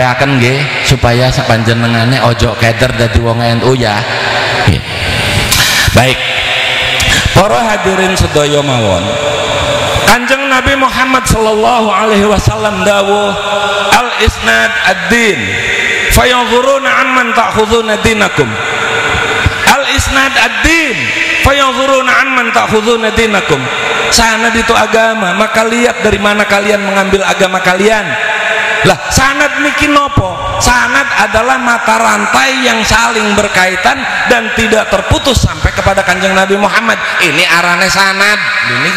akan nggih supaya sapanjenengane ojo keder dadi wong NU ya. Baik, Para hadirin sedaya mawon, Kanjeng Nabi Muhammad sallallahu alaihi wasallam dawuh, al isnad ad-din fayanzuruna amman ta'khuduna dinakum. Al isnad ad-din fayanzuruna amman ta'khuduna dinakum. Sanad itu agama, maka lihat dari mana kalian mengambil agama kalian. Lah sanad niki nopo? Sanad adalah mata rantai yang saling berkaitan dan tidak terputus sampai kepada Kanjeng Nabi Muhammad. Ini arane sanad. Ini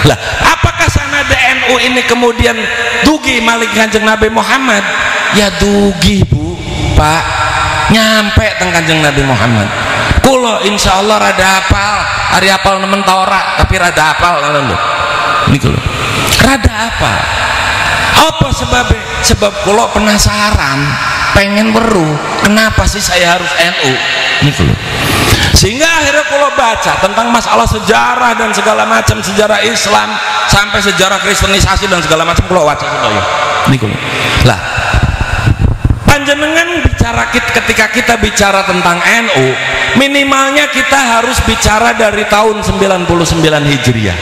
lah, apakah sanad NU ini kemudian dugi malik Kanjeng Nabi Muhammad? Ya dugi Bu, Pak, nyampe teng Kanjeng Nabi Muhammad. Kulo insya Allah rada hafal, hari hafal nemen ora, tapi rada hafal lho. Niku lho. Rada hafal. Apa sebabnya? Sebab kulo penasaran, pengen weruh, kenapa sih saya harus NU? Niku lho. Sehingga akhirnya kulo baca tentang masalah sejarah dan segala macam, sejarah Islam sampai sejarah kristenisasi dan segala macam kulo waca sedaya. Niku lho. Lah, panjenengan bicara ketika kita bicara tentang NU, minimalnya kita harus bicara dari tahun 99 Hijriah.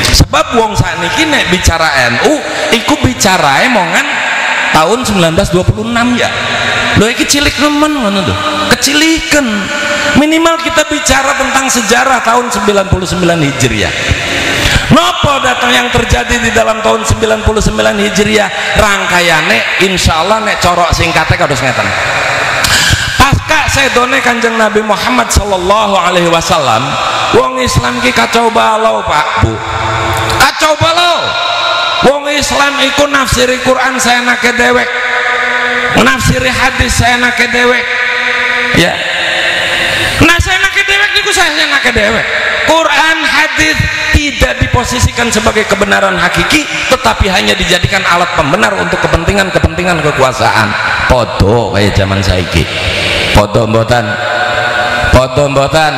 Sebab wong sakniki nek bicara NU iku bicarae mongan tahun 1926 ya. Lho iki cilik nemen ngono lho. Keciliken. Minimal kita bicara tentang sejarah tahun 99 Hijriah. Nopo datang yang terjadi di dalam tahun 99 Hijriah? Rangkaiane insyaallah nek corok singkatnya kados ngeten. Pasca sedone Kanjeng Nabi Muhammad sallallahu alaihi wasallam, wong Islam ki kacau balau Pak Bu. Kacau balau. Wong Islam iku nafsiri Quran saenake dewek, nafsiri hadis saenake dewek. Ya. Nah saenake dewek niku saenake dewek. Quran hadis tidak diposisikan sebagai kebenaran hakiki, tetapi hanya dijadikan alat pembenar untuk kepentingan kekuasaan. Podo kayak zaman saiki. Podo mboten. Podo mboten.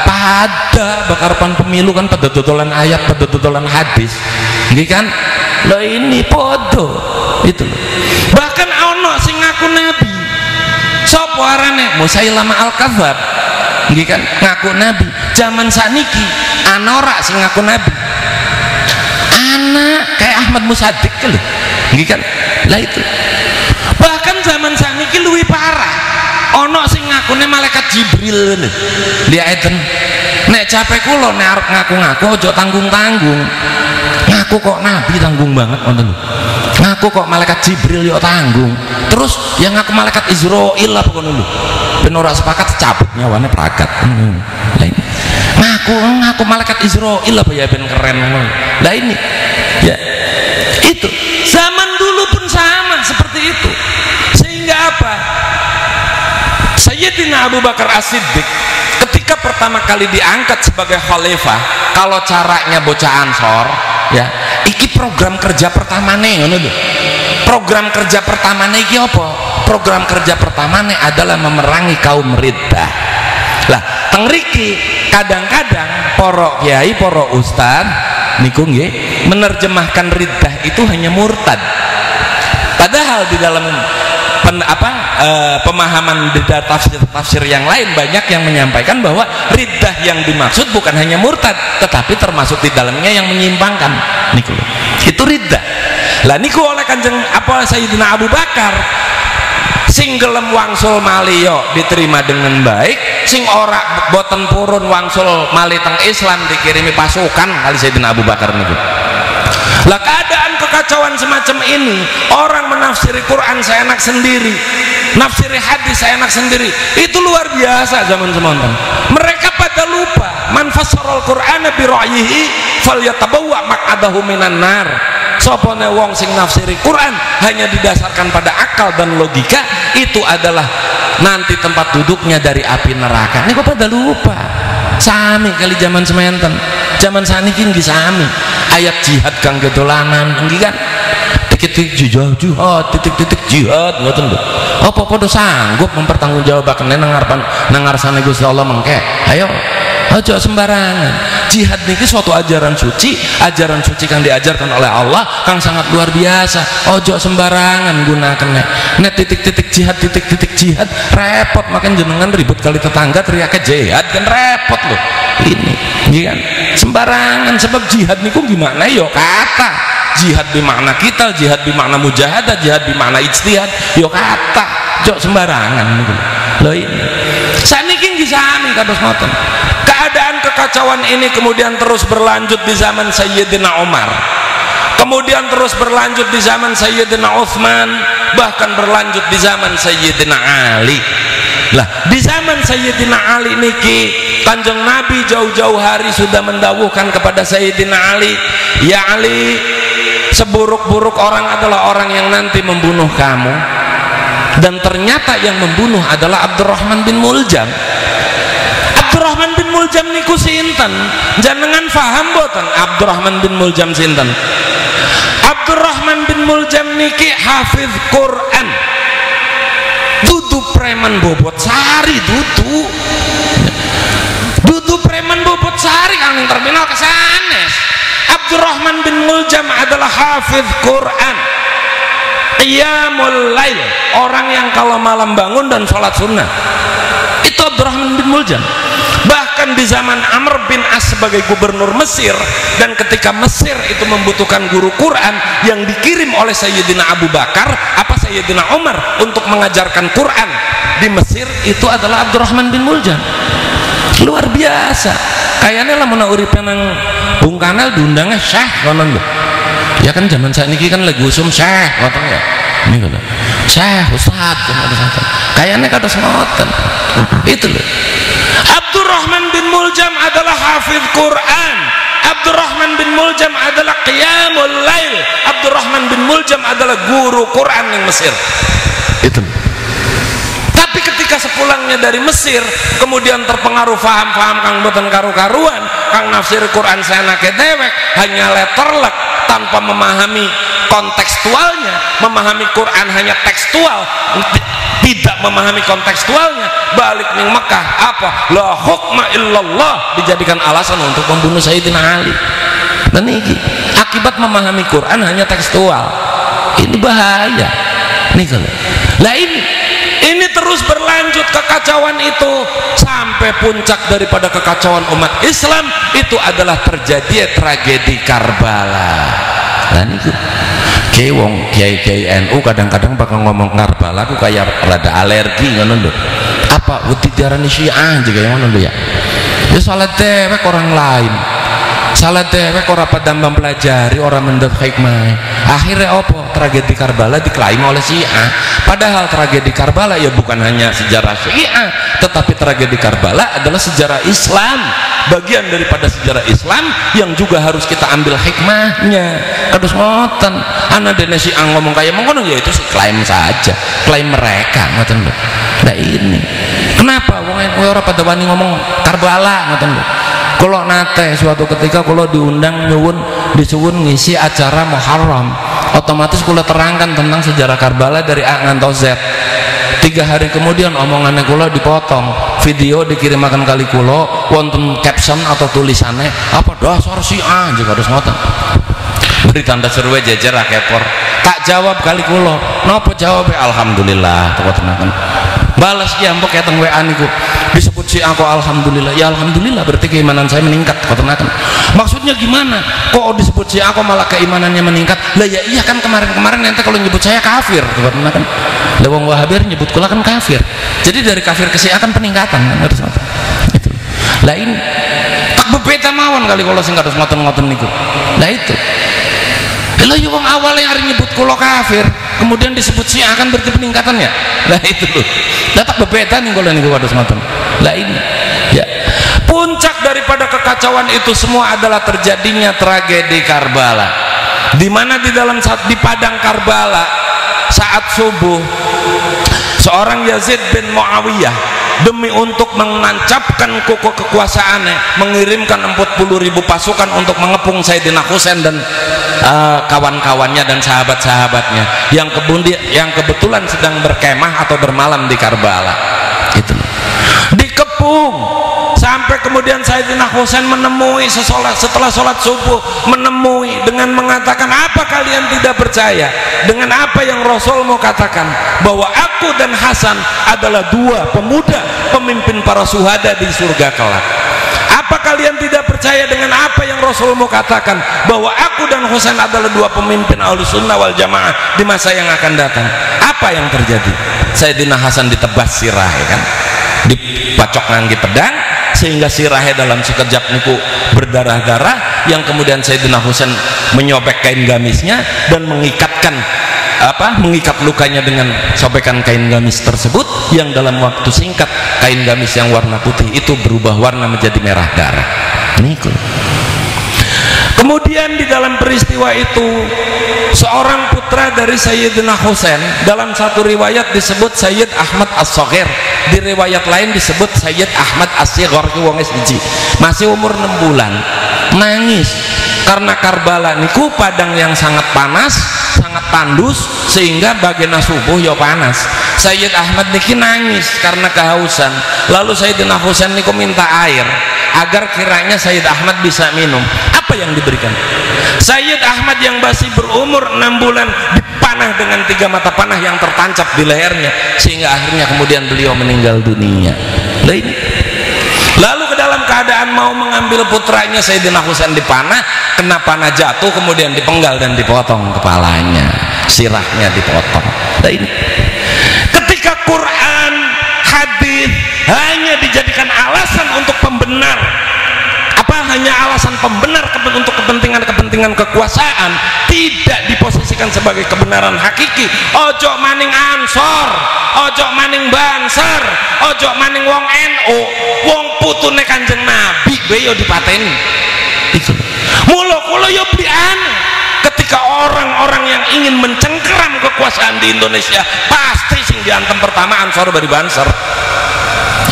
Pada bakarepan pemilu kan pada dodolan ayat, pada dodolan hadis. Nggih kan? Lo ini podo. Itu loh. Bahkan ono sing ngaku nabi. Sopo arane? Musailamah al-Kadzdzab. Nggih kan? Ngaku nabi. Zaman saniki anora sing ngaku nabi. Anak kayak Ahmad Musaddiq lho. Nggih kan? Lah itu. Bahkan zaman saniki luwih parah. Ono sing ngakune malaikat Jibril lho. Liaten nek capek kula nek arep ngaku-ngaku aja tanggung-tanggung. Ngaku kok nabi tanggung banget ngoten lho. Ngaku kok malaikat Jibril yo tanggung. Terus yang ngaku malaikat Israil apa ngono lho. Ben ora sepakat cabut nyawane pragat. Ngaku malaikat Israil apa ya ben keren ngono. Lah ini ya itu zaman dulu pun sama seperti itu. Sehingga apa? Sayyidina Abu Bakar As-Siddiq ketika pertama kali diangkat sebagai khalifah, kalau caranya bocah Ansor ya, iki program kerja pertamane ngono lho. Program kerja pertamane iki apa? Program kerja pertamane adalah memerangi kaum riddah. Lah, teng mriki kadang-kadang para kiai, para ustad niku nggih menerjemahkan riddah itu hanya murtad. Padahal di dalam pemahaman di tafsir yang lain banyak yang menyampaikan bahwa riddah yang dimaksud bukan hanya murtad, tetapi termasuk di dalamnya yang menyimpangkan. Niku itu riddah. Lah niku oleh Kanjeng Sayyidina Abu Bakar sing gelem wangsul maliyo diterima dengan baik, sing ora boten purun wangsul mali teng Islam dikirimi pasukan kali Sayyidina Abu Bakar niku. Lah keadaan kekacauan semacam ini, orang menafsiri Quran seenak sendiri, nafsiri hadis seenak sendiri, itu luar biasa zaman semonten. Mereka pada lupa man fassarul Qur'ana bi ra'yihi falyatabawwa maq'adahu minan nar. Sopone wong sing nafsiri Quran hanya didasarkan pada akal dan logika, itu adalah nanti tempat duduknya dari api neraka. Ini kok pada lupa. Sami kali zaman sementen, zaman saniki nggih sami. Ayat jihad kang gedolanan nggih kan. Titik-titik jihad, titik-titik jihad ngoten lho. Apa padha sanggup mempertanggungjawabaken nang ngarsane Gusti Allah mengke. Ayo aja sembarangan. Jihad niki suatu ajaran suci kang diajarkan oleh Allah kang sangat luar biasa. Ojo sembarangan gunakan nek titik-titik jihad repot, makan jenengan ribut kali tetangga teriaknya jihad kan repot loh. ini kan sembarangan. Sebab jihad niku gimana yo kata jihad bermakna kita, jihad bermakna mujahadah, jihad bermakna ijtihad yo kata jok sembarangan niku lho. Ini saniki nggih sami kados ngoten. Keadaan kekacauan ini kemudian terus berlanjut di zaman Sayyidina Umar, kemudian terus berlanjut di zaman Sayyidina Utsman, bahkan berlanjut di zaman Sayyidina Ali. Lah di zaman Sayyidina Ali niki Kanjeng Nabi jauh-jauh hari sudah mendawuhkan kepada Sayyidina Ali, ya Ali, seburuk-buruk orang adalah orang yang nanti membunuh kamu. Dan ternyata yang membunuh adalah Abdurrahman bin Muljam. Abdurrahman bin Muljam niku sinten? Jenengan paham boten Abdurrahman bin Muljam sinten? Abdurrahman bin Muljam niki hafiz Quran, dudu preman bobot sari, dudu preman bobot sari kang terminal kesanes. Abdurrahman bin Muljam adalah hafiz Quran, qiyamul lail, orang yang kalau malam bangun dan sholat sunnah, itu Abdurrahman bin Muljam. Bahkan di zaman Amr bin As sebagai gubernur Mesir, dan ketika Mesir itu membutuhkan guru Quran yang dikirim oleh Sayyidina Abu Bakar apa Sayyidina Umar untuk mengajarkan Quran di Mesir, itu adalah Abdurrahman bin Muljam. Luar biasa. Kayaknya lah mau uripe nang Bung Kanal diundangnya Syekh konon lho. Ya kan zaman saat ini kan lagi usum Syekh ngoten ya. Ini lho. Syekh Ustaz kayaknya kada ngoten. Itu loh. Abdurrahman bin Muljam adalah hafiz Quran, Abdurrahman bin Muljam adalah qiyamul lail, Abdurrahman bin Muljam adalah guru Quran yang Mesir. Itu. Tapi ketika sepulangnya dari Mesir kemudian terpengaruh faham-faham kang boten karu-karuan, kang nafsir Quran seenake dewek, hanya letterlek tanpa memahami kontekstualnya, memahami Quran hanya tekstual, tidak memahami kontekstualnya, balik ning Mekah apa la hukma illallah dijadikan alasan untuk membunuh Sayyidina Ali. Dan ini akibat memahami Quran hanya tekstual, ini bahaya nih kalau. Lah ini terus berlanjut kekacauan itu sampai puncak daripada kekacauan umat Islam itu adalah terjadi tragedi Karbala. Dan itu wong kiai NU kadang-kadang bakal ngomong Karbala aku kayak rada alergi ngono lho. Apa uti diarani Syiah juga yang ngono lho ya. Ya salah dewek orang lain. Salah dewek ora pada mempelajari, orang mendapat hikmah. Akhirnya apa? Tragedi Karbala diklaim oleh Syiah. Padahal tragedi Karbala ya bukan hanya sejarah Syiah, tetapi tragedi Karbala adalah sejarah Islam, bagian daripada sejarah Islam yang juga harus kita ambil hikmahnya. Kados ngoten. Ana dene Syiah ngomong kayak mengkono ya itu klaim saja, klaim mereka ngoten lho. Nah ini. Kenapa wong ora pada wani ngomong Karbala ngoten lho. Kalau nate suatu ketika kalau diundang nyuwun disuwun ngisi acara Muharram, otomatis kula terangkan tentang sejarah Karbala dari A ngantos Z. 3 hari kemudian omongannya kula dipotong, video dikirimkan kali kula wonten caption atau tulisannya apa dasar Syiah juga harus ngoten. Beri tanda seru jejer akepor. Tak jawab kali kula. Napa jawab? Alhamdulillah teko tenakan. Balas ki ambek ya teng WA niku. Disebut Syiah kok alhamdulillah. Ya alhamdulillah berarti keimanan saya meningkat kok tenakan. Maksudnya gimana? Kok disebut Syiah kok malah keimanannya meningkat? Lah ya iya kan kemarin-kemarin nanti kalau nyebut saya kafir kok tenakan. Lah wong Wahabi nyebut kula kan kafir. Jadi dari kafir ke Syiah kan peningkatan kan harus ngoten. Itu. Lah ini tak bebeta mawon kali kalau sing kados ngoten-ngoten niku. Lah itu. Lah ya wong awalnya hari nyebut kula kafir, kemudian disebut Syiah kan berarti peningkatannya. Lah itu loh. Lah tak bebeta nih kula niku kados ngoten. Lah ini ya puncak daripada kekacauan itu semua adalah terjadinya tragedi Karbala, di mana di padang Karbala saat subuh seorang Yazid bin Muawiyah demi untuk menancapkan kuku kekuasaannya mengirimkan 40.000 pasukan untuk mengepung Sayyidina Husain dan kawan-kawannya dan sahabat-sahabatnya yang kebetulan sedang berkemah atau bermalam di Karbala. Itu dikepung sampai kemudian Sayyidina Husain menemui setelah sholat subuh, menemui dengan mengatakan, apa kalian tidak percaya dengan apa yang Rasul mau katakan bahwa aku dan Hasan adalah 2 pemuda pemimpin para syuhada di surga kelak? Apakah percaya dengan apa yang Rasulmu katakan bahwa aku dan Husain adalah dua pemimpin Ahlussunnah wal Jamaah di masa yang akan datang. Apa yang terjadi? Sayyidina Hasan ditebas sirah, ya kan, dipacok ngangge pedang sehingga sirahnya dalam sekejap niku berdarah-darah, yang kemudian Sayyidina Husain menyobek kain gamisnya dan mengikat lukanya dengan sobekan kain gamis tersebut, yang dalam waktu singkat kain gamis yang warna putih itu berubah warna menjadi merah darah. Niku. Kemudian di dalam peristiwa itu seorang putra dari Sayyidina Husain, dalam satu riwayat disebut Sayyid Ahmad As-Saghir, di riwayat lain disebut Sayyid Ahmad As-Sighar, masih umur 6 bulan, nangis karena Karbala niku padang yang sangat panas, sangat tandus, sehingga bagian subuh ya panas. Sayyid Ahmad niki nangis karena kehausan, lalu Sayyidina Husain niku minta air agar kiranya Sayyid Ahmad bisa minum. Apa yang diberikan? Sayyid Ahmad yang masih berumur 6 bulan dipanah dengan 3 mata panah yang tertancap di lehernya, sehingga akhirnya kemudian beliau meninggal dunia. Lalu ke dalam keadaan mau mengambil putranya Sayyidina Husain dipanah, kena panah jatuh, kemudian dipenggal dan dipotong kepalanya, sirahnya dipotong. Ketika Quran, hadis hanya dijadikan alasan untuk pembenar, hanya alasan pembenar untuk kepentingan kekuasaan, tidak diposisikan sebagai kebenaran hakiki. Ojo maning Ansor, ojo maning Banser, ojo maning wong NU, wong putune Kanjeng Nabi yo dipateni. Itu mula-mula yo blian. Ketika orang-orang yang ingin mencengkeram kekuasaan di Indonesia, pasti sing diantem pertama Ansor bari Banser.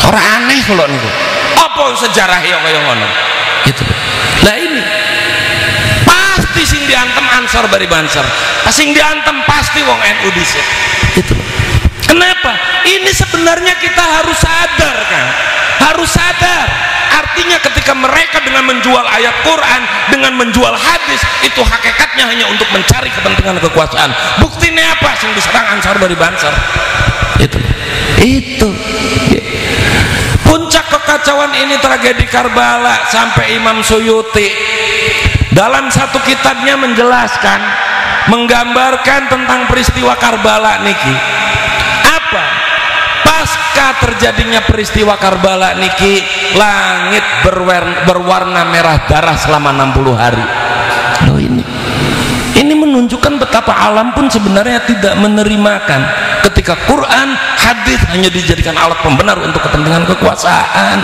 Ora aneh kalau niku. Apa sejarah yo kaya ngono? Gitu. Nah ini pasti sing diantem Ansor bari Banser, sing diantem pasti wong NU dhisik. Itu. Kenapa? Ini sebenarnya kita harus sadar, kan? Harus sadar. Artinya ketika mereka dengan menjual ayat Quran, dengan menjual hadis, itu hakikatnya hanya untuk mencari kepentingan kekuasaan. Buktinya apa? Sing diserang Ansor bari Banser. Itu. Puncak kekacauan ini tragedi Karbala sampai Imam Suyuti dalam satu kitabnya menjelaskan, menggambarkan tentang peristiwa Karbala niki. Apa? Pasca terjadinya peristiwa Karbala niki, langit berwarna merah darah selama 60 hari. Loh ini menunjukkan betapa alam pun sebenarnya tidak menerimakan ketika Quran, hadis hanya dijadikan alat pembenar untuk kepentingan kekuasaan.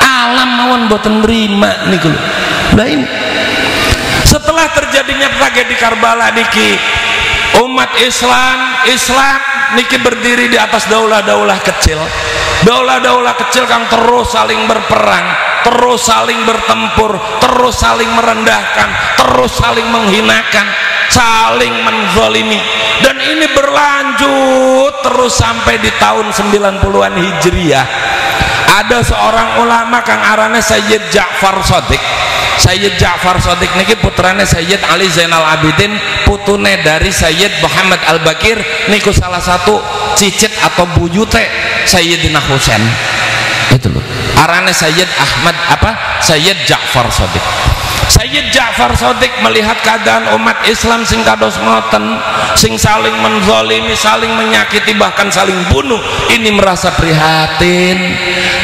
Alam mawon boten nerima niku. Nah ini setelah terjadinya tragedi Karbala niki, umat Islam niki berdiri di atas daulah-daulah kecil. Daulah-daulah kecil kan terus saling berperang, terus saling bertempur, terus saling merendahkan, terus saling menghinakan, saling menzalimi, dan ini berlanjut terus sampai di tahun 90-an Hijriah. Ada seorang ulama kang arane Sayyid Ja'far Shadiq. Sayyid Ja'far Shadiq niki putrane Sayyid Ali Zainal Abidin, putune dari Sayyid Muhammad Al-Bakir, niku salah satu cicit atau buyute Sayyidina Husain. Itu loh. Arane Sayyid Ahmad Sayyid Ja'far Shadiq. Sayyid Ja'far Shadiq melihat keadaan umat Islam sing kados ngoten, sing saling menzalimi, saling menyakiti, bahkan saling bunuh, ini merasa prihatin.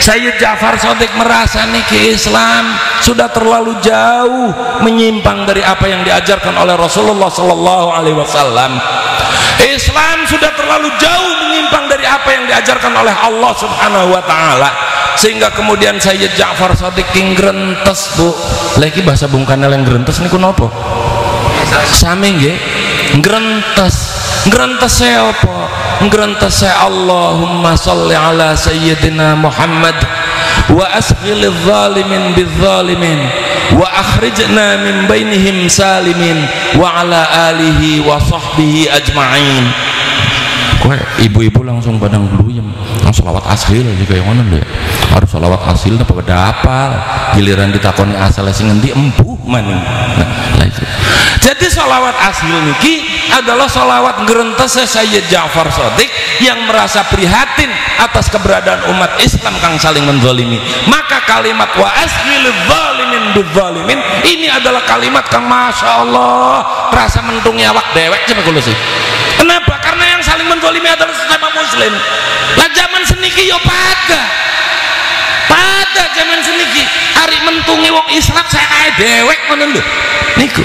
Sayyid Ja'far Shadiq merasa niki Islam sudah terlalu jauh menyimpang dari apa yang diajarkan oleh Rasulullah sallallahu alaihi wasallam. Islam sudah terlalu jauh menyimpang dari apa yang diajarkan oleh Allah Subhanahu wa taala, sehingga kemudian Sayyid Ja'far Shadiq king grentes, Bu. Lagi bahasa bungkane yang grentes niku napa? Sami nggih. Grentes apa? Grentes Allahumma sholli ala sayyidina Muhammad wa asghilil zalimin bizzalimin wa akhrijna min bainihim salimin wa ala alihi wa sahbihi ajma'in. Kowe ibu-ibu langsung pada ngluyem, langsung selawat asil aja kayak ngono lho ya. Harus selawat asil apa beda apa, giliran ditakoni asal sing ngendi empuh maning. Nah, itu. Jadi sholawat asli niki adalah sholawat gerentese Sayyid Ja'far Shadiq yang merasa prihatin atas keberadaan umat Islam kang saling menzalimi. Maka kalimat wa asli lidzalimin bidzalimin ini adalah kalimat kang masya Allah rasa mentungi awak dewek coba kulo sih. Kenapa? Karena yang saling menzalimi adalah sesama muslim. Lah zaman seniki yo pada zaman seniki hari mentungi wong Islam saya dewek ngono lho niku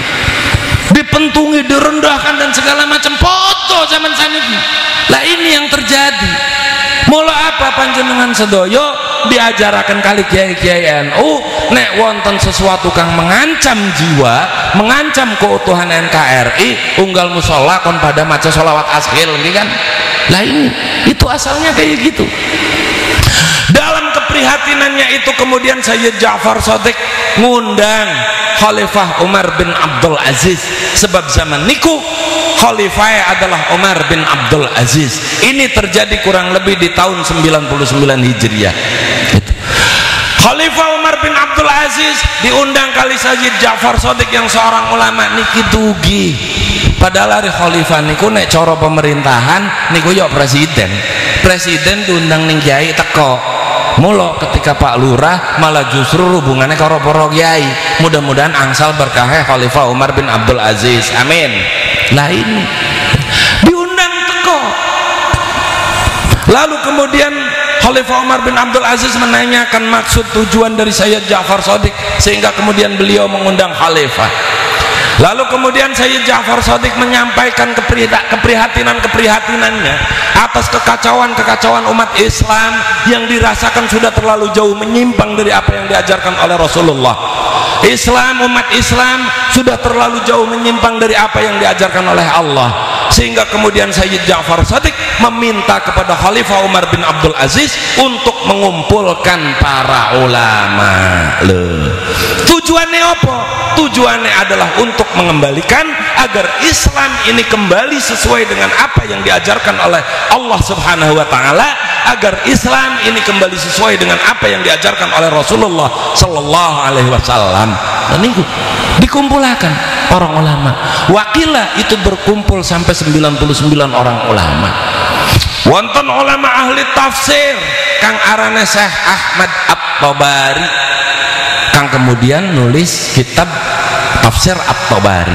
dipentungi, direndahkan dan segala macam foto zaman saniki. Lah ini yang terjadi. Mula apa panjenengan sedoyo diajarakan kali kiai-kiai NU nek wonten sesuatu kang mengancam jiwa, mengancam keutuhan NKRI, unggal musola kon pada maca sholawat ashil kan. Lah ini itu asalnya kayak gitu. Dalam keprihatinannya itu kemudian Sayyid Ja'far Shadiq ngundang Khalifah Umar bin Abdul Aziz, sebab zaman niku khalifah adalah Umar bin Abdul Aziz. Ini terjadi kurang lebih di tahun 99 Hijriah. Khalifah Umar bin Abdul Aziz diundang kali Sayyid Ja'far Shadiq yang seorang ulama niki dugi. Padahal hari khalifah niku nek cara pemerintahan niku yo presiden diundang ning kiai teko. Mula ketika Pak Lurah malah justru hubungannya karo para kiai. Mudah-mudahan angsal berkah Khalifah Umar bin Abdul Aziz. Amin. Lah ini diundang teko. Lalu kemudian Khalifah Umar bin Abdul Aziz menanyakan maksud tujuan dari Sayyid Ja'far Shadiq sehingga kemudian beliau mengundang khalifah. Lalu kemudian Sayyid Ja'far Shadiq menyampaikan keprihatinannya atas kekacauan umat Islam yang dirasakan sudah terlalu jauh menyimpang dari apa yang diajarkan oleh Rasulullah. Umat Islam sudah terlalu jauh menyimpang dari apa yang diajarkan oleh Allah, sehingga kemudian Sayyid Ja'far Shadiq meminta kepada Khalifah Umar bin Abdul Aziz untuk mengumpulkan para ulama. Tujuannya apa? Tujuannya adalah untuk mengembalikan agar Islam ini kembali sesuai dengan apa yang diajarkan oleh Allah Subhanahu wa taala, agar Islam ini kembali sesuai dengan apa yang diajarkan oleh Rasulullah sallallahu alaihi wasallam. Dan itu dikumpulkan orang ulama. Wakilah itu berkumpul sampai 99 orang ulama. Wonten ulama ahli tafsir kang arane Syekh Ahmad At-Tabari kang kemudian nulis kitab tafsir At-Tabari.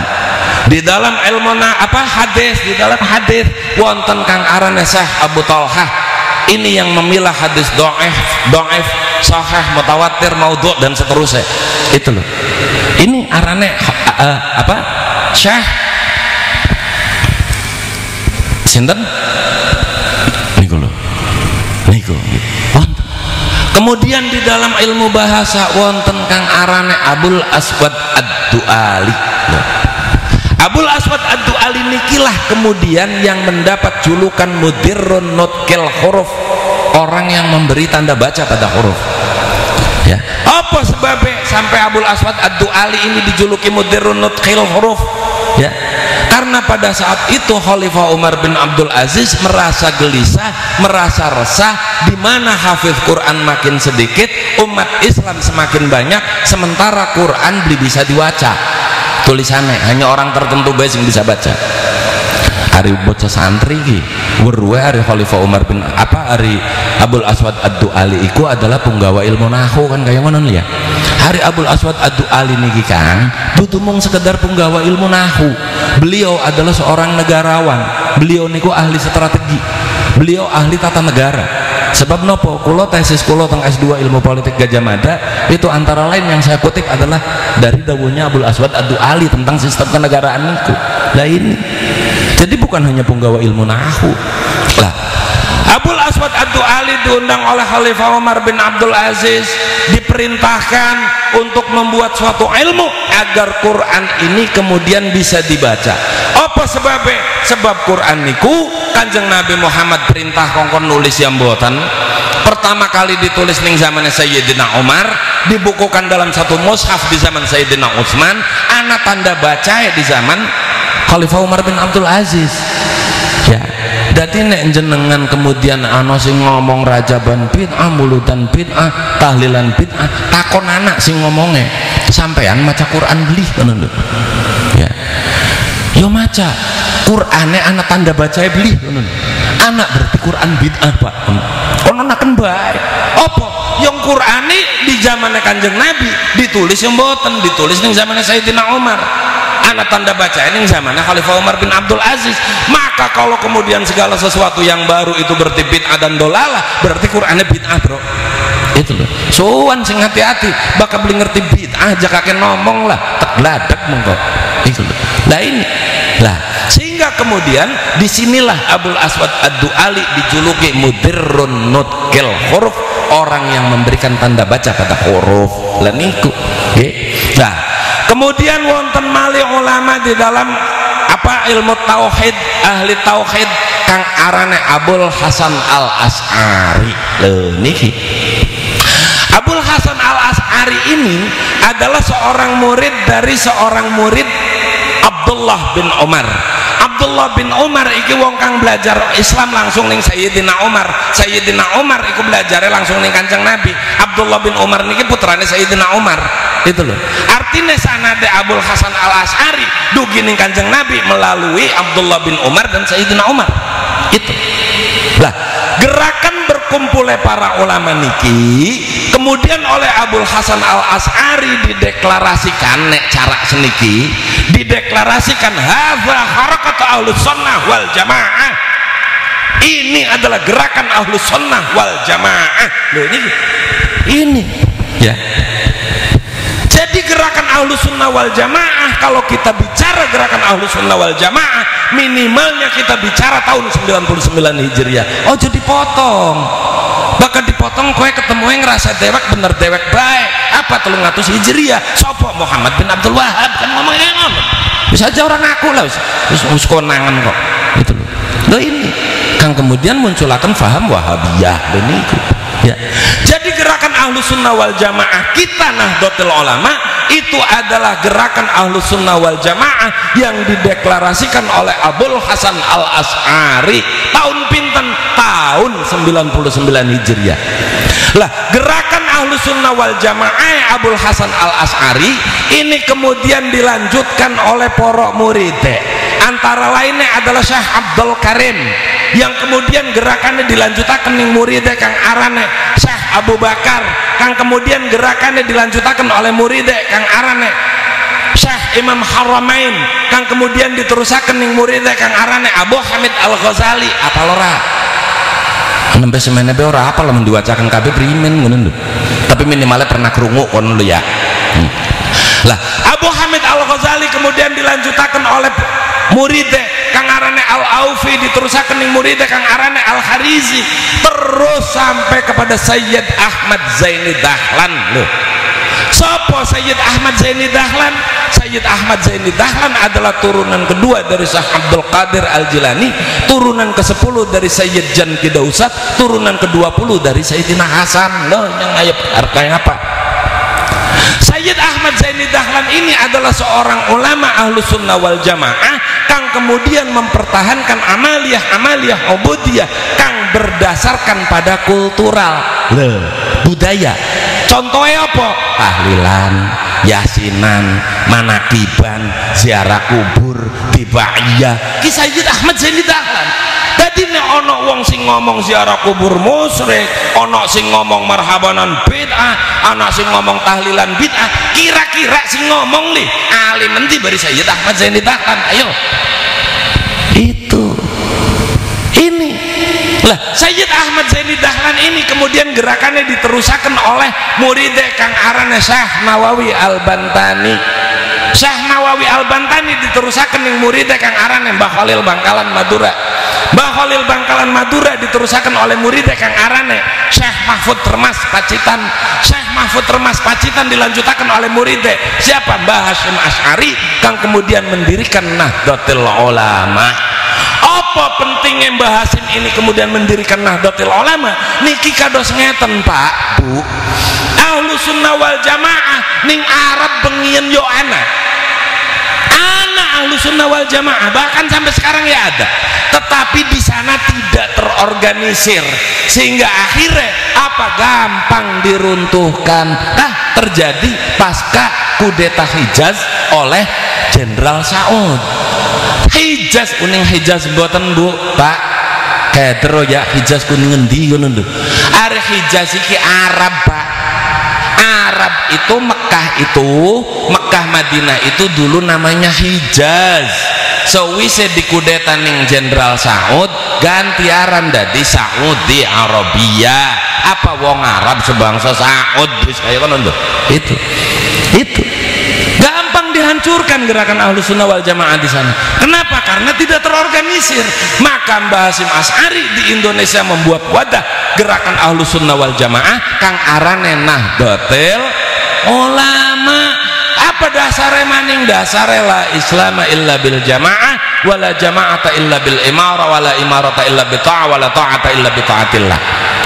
Di dalam ilmu hadis, di dalam hadis wonten kang arane Syekh Abu Talhah, ini yang memilah hadis dhaif, sahih, mutawatir, maudhu dan seterusnya. Itu loh. Ini arane Syekh sinten? Niku loh. Niku. Kemudian di dalam ilmu bahasa wonten kang arane Abul Aswad Ad-Du'ali. Abul Aswad Ad-Du'ali nikilah kemudian yang mendapat julukan mudirrun nutkil huruf, orang yang memberi tanda baca pada huruf. Ya. Apa sebabnya sampai Abul Aswad Ad-Du'ali ini dijuluki mudirrun nutkil huruf? Ya. Karena pada saat itu Khalifah Umar bin Abdul Aziz merasa gelisah, merasa resah, di mana hafiz Quran makin sedikit, umat Islam semakin banyak, sementara Quran belum bisa dibaca. Tulisannya hanya orang tertentu bae yang bisa baca. Hari bocah santri ki weruwe hari Khalifah Umar bin hari Abul Aswad Ad-Du'ali iku adalah penggawa ilmu nahwu kan kayak ngono ya. Hari Abul Aswad Ad-Du'ali niki kan dudu mung sekedar penggawa ilmu nahwu. Beliau adalah seorang negarawan. Beliau niku ahli strategi. Beliau ahli tata negara. Sebab nopo kulo tesis kulo tentang S2 ilmu politik Gajah Mada itu antara lain yang saya kutip adalah dari dawuhnya Abul Aswad Ad-Du'ali tentang sistem kenegaraan niku. Lah ini jadi bukan hanya penggawa ilmu nahwu. Lah Abul Aswad Ad-Du'ali diundang oleh Khalifah Umar bin Abdul Aziz, diperintahkan untuk membuat suatu ilmu agar Quran ini kemudian bisa dibaca. Apa sebabnya? Sebab Quran niku Kanjeng Nabi Muhammad perintah kongkon nulis yang buatan. Pertama kali ditulis ning zamannya Sayyidina Umar, dibukukan dalam satu mushaf di zaman Sayyidina Utsman, ana tanda baca di zaman Khalifah Umar bin Abdul Aziz. Ya. Dadi nek jenengan kemudian ana sing ngomong rajaban bid'ah, muludan bid'ah, tahlilan bid'ah, takon anak sing ngomongnya, sampean maca Quran beli ngono lho. Ya. Yo maca Qur'ane anak tanda bacae beli ngono lho. Anak berarti Quran bid'ah, Pak. Ono naken bae. Apa? Yang Qur'ane di zamannya Kanjeng Nabi ditulis yang mboten, ditulis ning zamannya Sayyidina Umar. Anak tanda baca ini zamannya Khalifah Umar bin Abdul Aziz. Maka kalau kemudian segala sesuatu yang baru itu berarti bid'ah dan dolalah, berarti Qur'annya bid'ah, bro. Itu loh. Soan sing hati-hati, bakal beli ngerti bid'ah aja kakek ngomong lah, tegladak mengko. Itu loh. Nah ini, lah sehingga kemudian disinilah Abul Aswad Ad-Du'ali dijuluki mudirrun nutkil huruf, orang yang memberikan tanda baca pada huruf. Lah niku, nggih. Nah, kemudian wonten malih ulama di dalam apa ilmu tauhid, ahli tauhid kang arane Abul Hasan Al As'ari. Lho niki Abul Hasan Al As'ari ini adalah seorang murid dari seorang murid Abdullah bin Umar. Abdullah bin Umar iki wong kang belajar Islam langsung ning Sayyidina Umar. Sayyidina Umar iku belajarnya langsung ning Kanjeng Nabi. Abdullah bin Umar niki putrane Sayyidina Umar. Itu loh. Artinya sanade Abul Hasan Al As'ari dugi ning Kanjeng Nabi melalui Abdullah bin Umar dan Sayyidina Umar. Itu. Lah, gerakan berkumpulnya para ulama niki kemudian oleh Abul Hasan Al As'ari dideklarasikan nek cara seniki, dideklarasikan hadza harakatu ahlus sunnah wal jamaah. Ini adalah gerakan ahlus sunnah wal jamaah. Loh ini ya. Jadi gerakan ahlus sunnah wal jamaah, kalau kita bicara gerakan ahlus sunnah wal jamaah, minimalnya kita bicara tahun 99 Hijriah. Oh jadi potong, bakal dipotong kowe ketemu yang ngerasa dewek bener dewek baik apa 300 Hijriah. Sopo Muhammad bin Abdul Wahab kan ngomongnya ngono. Bisa aja orang aku lah, wis konangan kok. Itu loh. Loh ini kang kemudian munculakan faham Wahabiyah niku. Ya. Jadi gerakan Ahlus Sunnah wal Jamaah kita Nahdlatul Ulama itu adalah gerakan Ahlus Sunnah wal Jamaah yang dideklarasikan oleh Abul Hasan Al As'ari tahun pinten? Tahun 99 Hijriah. Lah gerakan Ahlus Sunnah wal Jamaah Abul Hasan Al As'ari ini kemudian dilanjutkan oleh para muridnya, antara lainnya adalah Syekh Abdul Karim, yang kemudian gerakannya dilanjutkan ning muridnya kang arane Syekh Abu Bakar, kang kemudian gerakannya dilanjutkan oleh muridnya kang arane Syekh Imam Haramain, kang kemudian diterusaken ning muridnya kang arane Abu Hamid Al Ghazali. Apa lora nembe semene be ora apa lamun diwacakan kabeh primen ngono lho, tapi minimalnya pernah krungu kono lho ya. Lah Abu Hamid Al Ghazali kemudian dilanjutkan oleh muridnya kang arane Al Aufi, diterusaken ning muridnya kang arane Al Harizi, terus sampai kepada Sayyid Ahmad Zaini Dahlan. Loh, sapa Sayyid Ahmad Zaini Dahlan? Sayyid Ahmad Zaini Dahlan adalah turunan kedua dari Syekh Abdul Qadir Al Jilani, turunan ke-10 dari Sayyid Jan Kidausat, turunan ke-20 dari Sayyidina Hasan. Loh, yang ayat artinya apa? Sayyid Ahmad Zaini Dahlan ini adalah seorang ulama Ahlus Sunnah wal Jamaah kang kemudian mempertahankan amaliyah ubudiyah kang berdasarkan pada kultural, budaya. Contohnya apa? Tahlilan, yasinan, manakiban, ziarah kubur, tibaiyah. Ki Sayyid Ahmad Zaini Dahlan. Dadi nek ana wong sing ngomong ziarah kubur musyrik, ana sing ngomong marhabanan bid'ah, ana sing ngomong tahlilan bid'ah, kira-kira sing ngomong nih alim endi bari Sayyid Ahmad Zaini Dahlan? Ayo. Itu. Ini. Lah, Sayyid Ahmad Zaini Dahlan ini kemudian gerakannya diterusaken oleh muridnya kang arane Syekh Nawawi Al-Bantani. Syekh Nawawi Al-Bantani diterusaken ning muridnya kang arane Mbah Khalil Bangkalan Madura. Mbah Khalil Bangkalan Madura diterusaken oleh muridnya kang arane Syekh Mahfud Termas Pacitan. Syekh Mahfud Termas Pacitan dilanjutkan oleh muridnya siapa? Mbah Hasyim Asy'ari kang kemudian mendirikan Nahdlatul Ulama. Apa pentingnya Mbah Hasyim ini kemudian mendirikan Nahdlatul Ulama? Niki kados ngeten Pak Bu, Ahlus Sunnah wal Jamaah ning Arab bengian yo ana Ahlussunnah wal Jamaah, bahkan sampai sekarang ya ada, tetapi di sana tidak terorganisir, sehingga akhirnya apa, gampang diruntuhkan. Nah, terjadi pasca kudeta Hijaz oleh Jenderal Saud. Hijaz uning Hijaz buatan Bu Pak kedero ya, Hijaz kuning ngendi ngono lho. Are Hijaz iki Arab Pak. Arab itu Mekah Madinah itu dulu namanya Hijaz. Sewise dikudeta ning Jenderal Saud ganti aran dadi Saudi Arabia. Apa wong Arab sebangsa Saud wis kaya ngono lho. Itu gampang dihancurkan gerakan Ahlussunnah wal Jamaah di sana. Kenapa? Karena tidak terorganisir. Maka Mbah Hasyim Asy'ari di Indonesia membuat wadah gerakan Ahlussunnah wal Jamaah kang arane Nahdlatul Ulama. Apa dasare maning? Dasare la islama illa bil jamaah wala jama'ata illa bil imara wala imarata illa bi ta'ah wala ta'ata illa bi ta'atillah.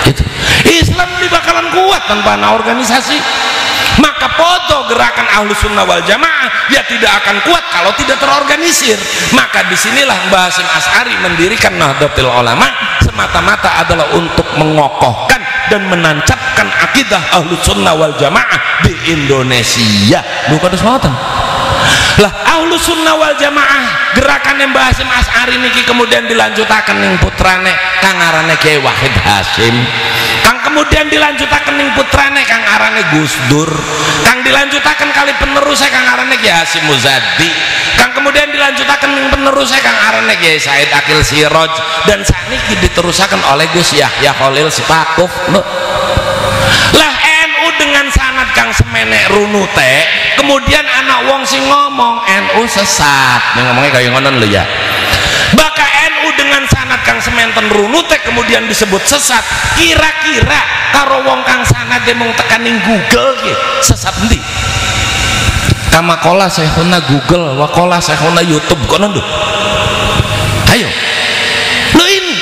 Itu Islam di bakalan kuat tanpa ada organisasi. Maka foto gerakan Ahlussunnah wal Jamaah ya tidak akan kuat kalau tidak terorganisir. Maka disinilah Mbah Hasyim Asy'ari mendirikan Nahdlatul Ulama semata-mata adalah untuk mengokohkan dan menancapkan akidah Ahlussunnah wal Jamaah di Indonesia. Bukan semata. Lah Ahlussunnah wal Jamaah gerakan Mbah Hasyim Asy'ari niki kemudian dilanjutaken ning putrane kang arane Kyai Wahid Hasyim, kang kemudian dilanjutaken ning putrane kang arane Gus Dur, kang dilanjutaken kali penerusnya kang arane Kyai Hasyim Muzadi, kang kemudian dilanjutaken ning penerusnya kang arane Kyai Said Akil Siraj, dan sakniki diterusaken oleh Gus Yahya Khalil Stakuf. Lah NU dengan sanad kang semenek runute, kemudian anak wong sing ngomong NU sesat, ngomongnya kayak ngono lho ya. Maka NU dengan sanad kang sementen runute kemudian disebut sesat. Kira-kira karo wong kang sanade mung tekaning Google ki sesat endi? Kamakola sehuna Google, wakola sehuna YouTube kono lho. Ayo. Lo ini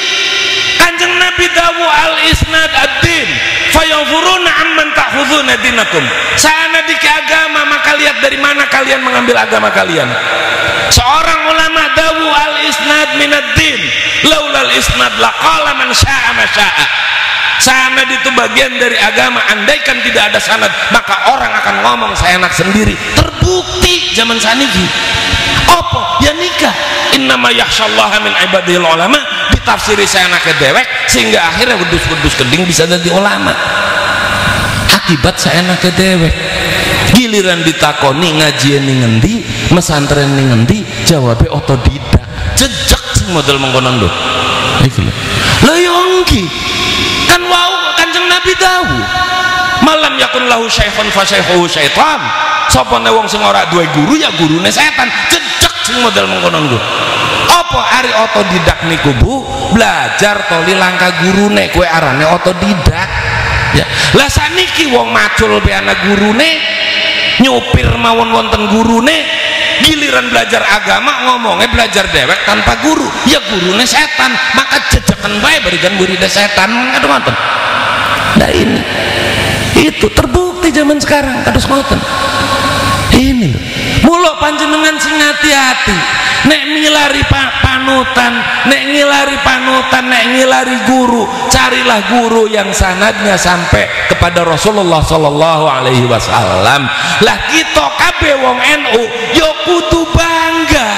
Kanjeng Nabi dawu al isnad ad-din fayanzuruna amman ta'khuduna dinakum. Sana di agama maka lihat dari mana kalian mengambil agama kalian. Seorang ulama dawu al isnad minad-din laulal isnad laqala man syaa ma syaa. Sanad itu bagian dari agama, andaikan tidak ada sanad maka orang akan ngomong seenak sendiri. Terbukti zaman saniki apa ya nikah innama yakhsyallaha min ibadil ulama ditafsiri seenaknya dewek sehingga akhirnya wedus-wedus keding bisa jadi ulama akibat seenaknya dewek. Giliran ditakoni ngajian ning ngendi, mesantren ning ngendi, jawabnya otodidak. Jejak sing model mengkonon lho. Iki lho. Lah yongki kan wau Kanjeng Nabi dawu malam yakun lahu syaikhun fa syaikhuhu syaitan. Sopone wong sing ora duwe guru ya gurune setan. Jejak sing model mengkonon lho. Apa ari otodidak niku Bu? Belajar toli langka gurune, kowe arane otodidak. Ya. Lah saniki wong macul be ana gurune, nyupir mawon wonten gurune, giliran belajar agama ngomongnya belajar dewek tanpa guru, ya gurune setan, maka jejakan bae berikan murid setan. Aduh ngoten. Nah ini itu terbukti zaman sekarang kados ngoten. Ini loh. Mula panjenengan sing hati-hati nek ngilari panutan, nek ngilari guru, carilah guru yang sanadnya sampai kepada Rasulullah sallallahu alaihi wasallam. Lah kita kabeh wong NU yo kudu bangga.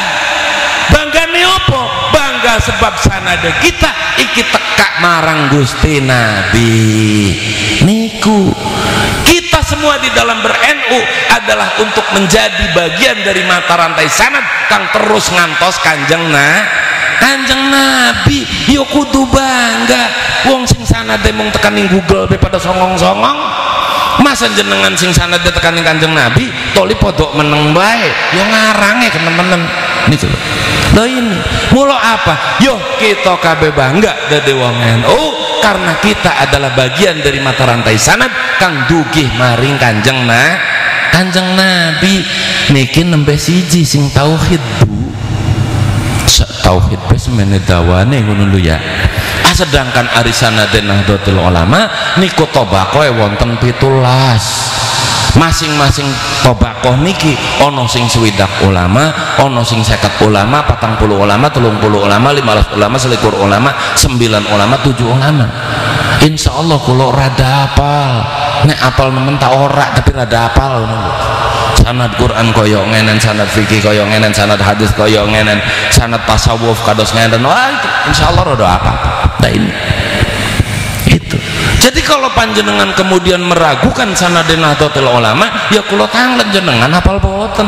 Banggane apa? Bangga sebab sanade kita iki tekak marang Gusti Nabi. Niku kita semua di dalam ber-NU adalah untuk menjadi bagian dari mata rantai sanad kang terus ngantos Kanjeng Nabi. Yo kudu bangga wong sing sanade mung tekaning Google be pada songong-songong. Masa jenengan sing sanade tekaning Kanjeng Nabi toli podok meneng bae yo ngarange kenemenen niku lho. Lho ini mula apa? Yo kita kabeh bangga dadi wong NU karena kita adalah bagian dari mata rantai sanad kang dugih maring Kanjeng Nabi. Niki nembe siji sing tauhid Bu. Tauhid wis mene dawane ngono lho ya. Sedangkan arisana Nahdlatul Ulama niku tobakoe wonten 17. masing-masing tobakoh niki ono sing 20 ulama, ono sing 50 ulama, 40 ulama, 30 ulama, 15 ulama, 21 ulama, 9 ulama, 7 ulama. Insya Allah kulo rada apal, nek apal nemen tak ora tapi rada apal. Sanad Quran koyo ngenen, sanad fikih koyo ngenen, sanad hadis koyo ngenen, sanad tasawuf kados ngenen. Wah itu insya Allah rada apa. Nah ini itu. Jadi kalau panjenengan kemudian meragukan sanadin Nahdlatul Ulama, ya kulo tanglet jenengan apal boten.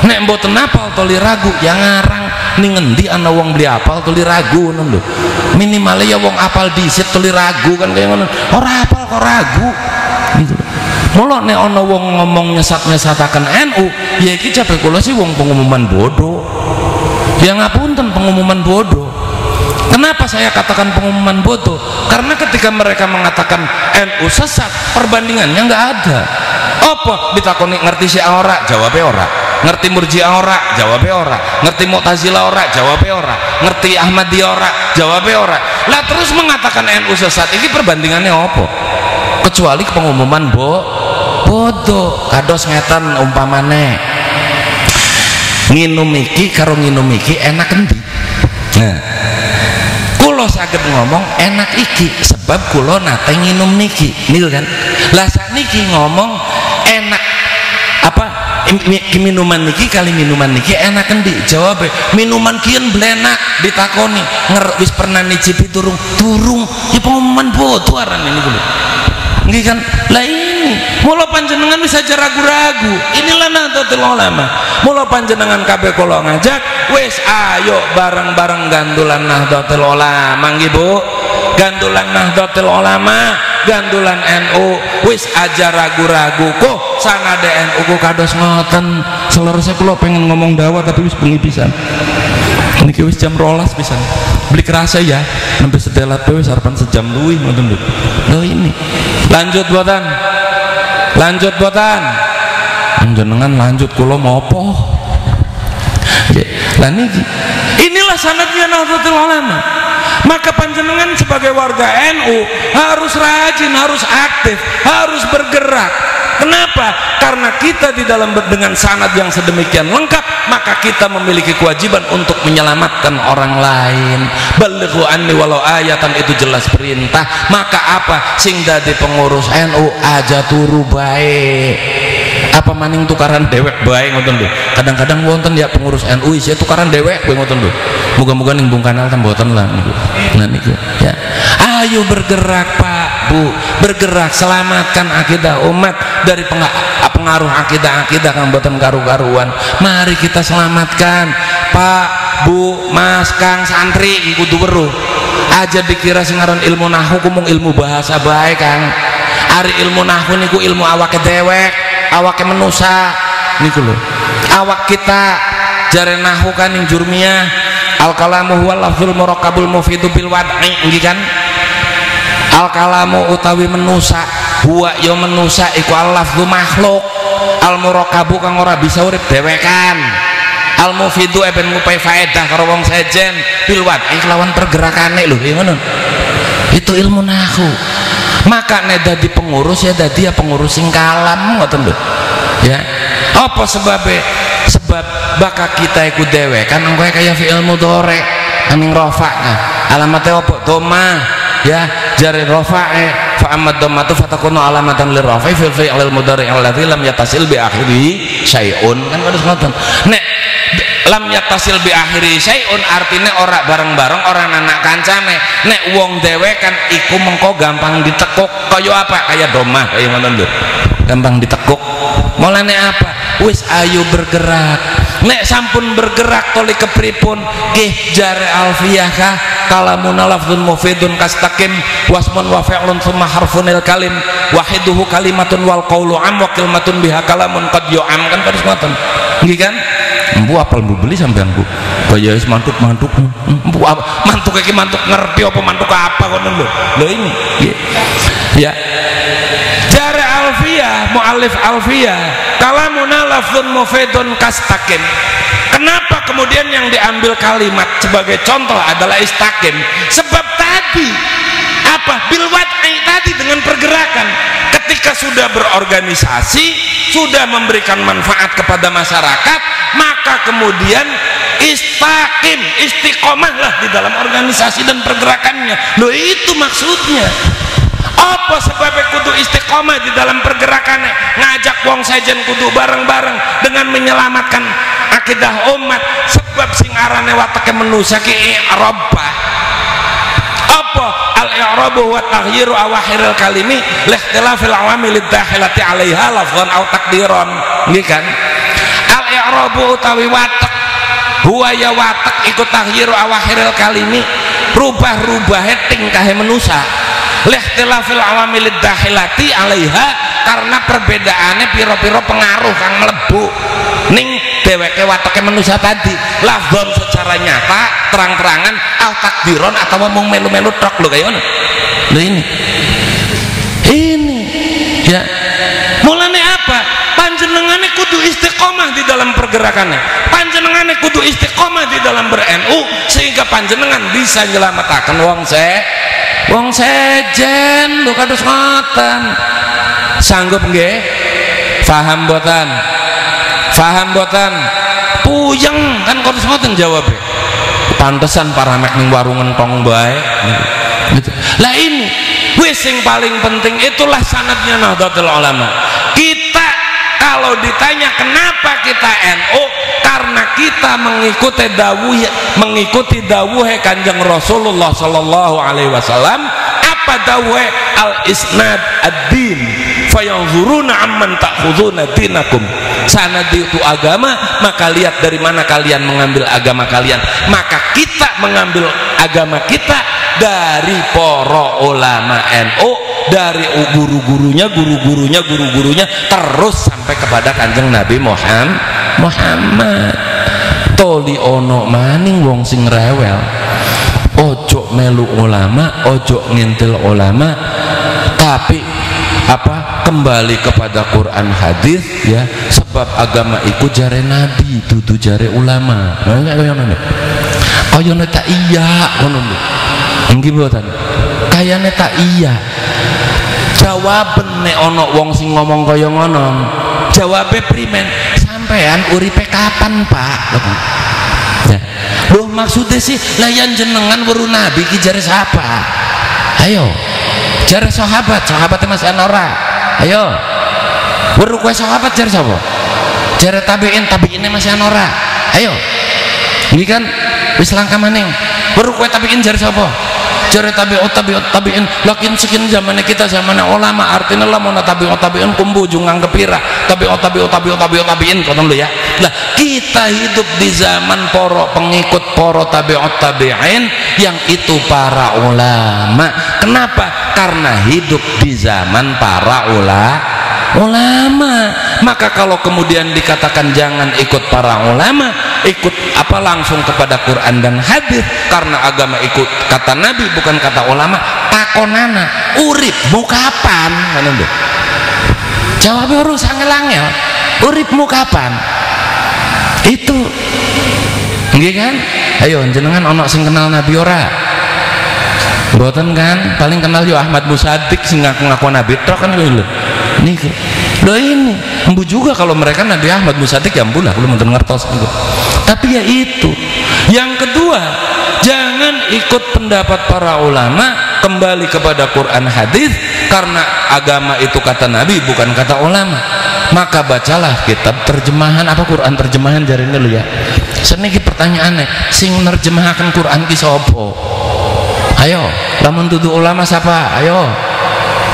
Nek mboten apal toli ragu, ya ngarang ning ngendi ana wong beli apal toli ragu ngono lho. Minimale ya wong apal dhisik toli ragu kan kaya ngono. Ora apal kok ragu. Gitu. Mula nek ana wong ngomong nyesat-nyesataken NU, ya iki jabe kula sih wong pengumuman bodoh. Ya ngapunten pengumuman bodoh. Kenapa saya katakan pengumuman bodoh? Karena ketika mereka mengatakan NU sesat, perbandingannya nggak ada. Apa ditakoni ngerti Syiah ora? Jawabnya ora. Ngerti Murji'ah ora? Jawabnya ora. Ngerti Mu'tazilah ora? Jawabnya ora. Ngerti Ahmadiyah ora? Jawabnya ora. Lah terus mengatakan NU sesat, ini perbandingannya apa? Kecuali pengumuman bodoh. Kados ngetan umpamane nginum iki karo nginum iki enak endi? Nah, kulo saged ngomong enak iki sebab kulo nate nginum niki niku kan. Lah sakniki ngomong enak apa minuman niki kali minuman niki enak endi? Jawab minuman kian blenak. Ditakoni wis pernah nyicipi durung ya pengumuman bodoh aran ini kulo nggih kan. Lah ini mula panjenengan bisa aja ragu-ragu. Inilah Nahdlatul Ulama. Mula panjenengan kabeh kula ngajak wis ayo bareng-bareng gandulan Nahdlatul Ulama nggih Bu. Gandulan Nahdlatul Ulama, gandulan NU. Wis aja ragu-ragu kok sanade NU ku kados ngoten. Selerusnya kula pengen ngomong dakwah tapi wis bengi pisan. Niki wis jam 12 pisan. Beli kerasa ya, sampai setelah wis harapan sejam luwih ngoten lho. Lho ini. Lanjut botan. Lanjut botan. Panjenengan lanjut kula mopo. Lah niki. Inilah sanadnya Nahdlatul Ulama. Maka panjenengan sebagai warga NU harus rajin, harus aktif, harus bergerak. Kenapa? Karena kita di dalam dengan sanad yang sedemikian lengkap, maka kita memiliki kewajiban untuk menyelamatkan orang lain. Balighu anni walau ayatan, itu jelas perintah. Maka apa sing dadi pengurus NU aja turu baik. Apa maning tukaran dewek baik ngoten lho. Kadang-kadang wonten ya pengurus NU isi tukaran dewek baik ngoten lho. Muga-muga ning Bung Kanal temboten lah niku. Nah niku ya. Ayo bergerak Pak, Bu. Bergerak selamatkan akidah umat dari pengaruh akidah-akidah kang boten karu-karuan. Mari kita selamatkan Pak, Bu, Mas, Kang, santri kudu weruh. Aja dikira sing aran ilmu nahwu kumung ilmu bahasa bae Kang. Ari ilmu nahwu niku ilmu awake dewek, awake manusa niku lho. Awak kita jare nahwu kan ning jurmiyah al kalamu huwal lafzul murakkabul mufidu bil wad'i nggih kan. Al kalamu utawi menusa huwa ya menusa iku al lafzu makhluk, al murakkabu kang ora bisa urip dhewekan, al mufidu ben ngupai faedah karo wong sejen bil wad'i kelawan pergerakane lho ngono. Itu ilmu nahwu. Maka nek dadi pengurus ya dadi ya pengurus sing kalam ngoten lho. Ya. Apa sebabnya? Sebab baka kita iku dhewe kan engko kaya fi'il mudhari aning rafa'na. Alamatnya apa? Dhamma. Ya, jari rafa'i fa amma dhammatu fatakunu alamatan lirafa'i fil fi'il mudhari alladzi lam yattasil bi akhiri syai'un. Kan harus ngoten. Nek lam yattasil bi akhiri syai'un artinya ora bareng-bareng orang anak kancane. Nek wong dhewe kan iku mengko gampang ditekuk kaya apa? Kaya domah kaya ngono lho. Gampang ditekuk. Mulane apa? Wis ayo bergerak. Nek sampun bergerak toli kepripun nggih jare alfiyah kah kalamuna lafdzun mufidun kastaqim wasmun wa fi'lun tsumma harfunil kalim wahiduhu kalimatun wal qawlu am wa kalimatun biha kalamun qad yu'am kan terus ngoten nggih kan. Empu apal mbu beli sampean Bu kaya wis mantuk-mantuk empu mantuk iki mantuk ngerti apa mantuk apa ngono lho. Lho ini ya jare alfiyah muallif alfiyah kalamuna lafdzun mufidun kastaqim. Kenapa kemudian yang diambil kalimat sebagai contoh adalah istaqim? Sebab tadi apa? Bil wad'i tadi, dengan pergerakan. Ketika sudah berorganisasi, sudah memberikan manfaat kepada masyarakat, maka kemudian istaqim, istiqomahlah di dalam organisasi dan pergerakannya. Loh, itu maksudnya. Apa sebabnya kudu istiqomah di dalam pergerakannya? Ngajak wong sejen kudu bareng-bareng dengan menyelamatkan akidah umat. Sebab sing arane watake manusia ki i'rabah. Apa al-i'rabu wa taghyiru awakhiril kalimi likhtilafil awamil dakhilati 'alaiha lafdhan aw taqdiran. Nggih kan? Al-i'rabu utawi watak, huwa ya watak ikut taghyiru awakhiril kalimi, rubah-rubahe tingkahe manusia. Likhtilafil awamil dakhilati 'alaiha, karena perbedaannya piro-piro pengaruh kang mlebu ning dheweke watake manusia tadi. Lafdhan secara nyata terang-terangan, al takdiron atau mung melu-melu tok lho kaya ngono. Lho ini ya, mulane apa? Panjenengane kudu istiqomah di dalam pergerakannya, panjenengane kudu istiqomah di dalam ber-NU, sehingga panjenengan bisa nyelamataken wong sejen lho kados ngoten. Sanggup nggih? Paham mboten? Paham mboten? Puyeng kan kados ngoten jawabe. Pantesan para mek ning warung entong bae. Gitu. Lah ini wis sing paling penting, itulah sanadnya Nahdlatul Ulama. Kita kalau ditanya kenapa kita NU, karena kita mengikuti dawuhe Kanjeng Rasulullah sallallahu alaihi wasallam. Apa dawuhe? Al-isnad ad-din fayanzuruna amman ta'khuduna dinakum. Sanad itu agama, maka lihat dari mana kalian mengambil agama kalian. Maka kita mengambil agama kita dari para ulama NU, dari guru-gurunya, terus sampai kepada Kanjeng Nabi Muhammad. Toli ono maning wong sing rewel, ojo melu ulama, ojo ngintil ulama, tapi kembali kepada Quran hadis ya. Sebab agama iku jare Nabi, dudu jare ulama. Kaya ngono tak iya ngono lho. Nggih mboten? Kayane tak iya. Jawaben nek ana wong sing ngomong kaya ngono, jawabe primen? Sampean uripe kapan, Pak? Ya. Loh maksudnya sih layan jenengan weru Nabi ki jare siapa? Ayo. Jare sahabatnya Mas Anora. Ayo. Weru kowe sahabat jare sapa? Jare tabi'ine Mas Anora. Ayo. Iki kan wis langka maning. Weru kowe tabi'in jare sapa? Jare tabi'in. Lakin sekian zamane kita zamane ulama, artinya lamun tabi'in kumbujung nganggep pira. Tabi'in kono lho ya. Lah kita hidup di zaman pengikut para tabi'in yang itu para ulama. Kenapa? Karena hidup di zaman para ulama. Maka kalau kemudian dikatakan jangan ikut para ulama, ikut langsung kepada Quran dan hadis, karena agama ikut kata Nabi bukan kata ulama. Takonana uripmu kapan? Ngono. Jawabnya urus angel-angel. Uripmu kapan? Itu nggih kan? Ayo jenengan ono sing kenal Nabi ora? Mboten kan? Paling kenal yo Ahmad Musaddiq sing ngaku-ngaku Nabi tok kan lho. Niki. Loh ini, embu juga kalau mereka Nabi Ahmad Musaddiq ya embulah belum ngertos. Tapi ya itu. Yang kedua, jangan ikut pendapat para ulama, kembali kepada Quran hadis, karena agama itu kata Nabi bukan kata ulama. Maka bacalah kitab terjemahan Quran terjemahan jarine lho ya. Seniki pertanyaannya, sing nerjemahkan Quran ki sapa? Ayo, lamun dudu ulama siapa? Ayo.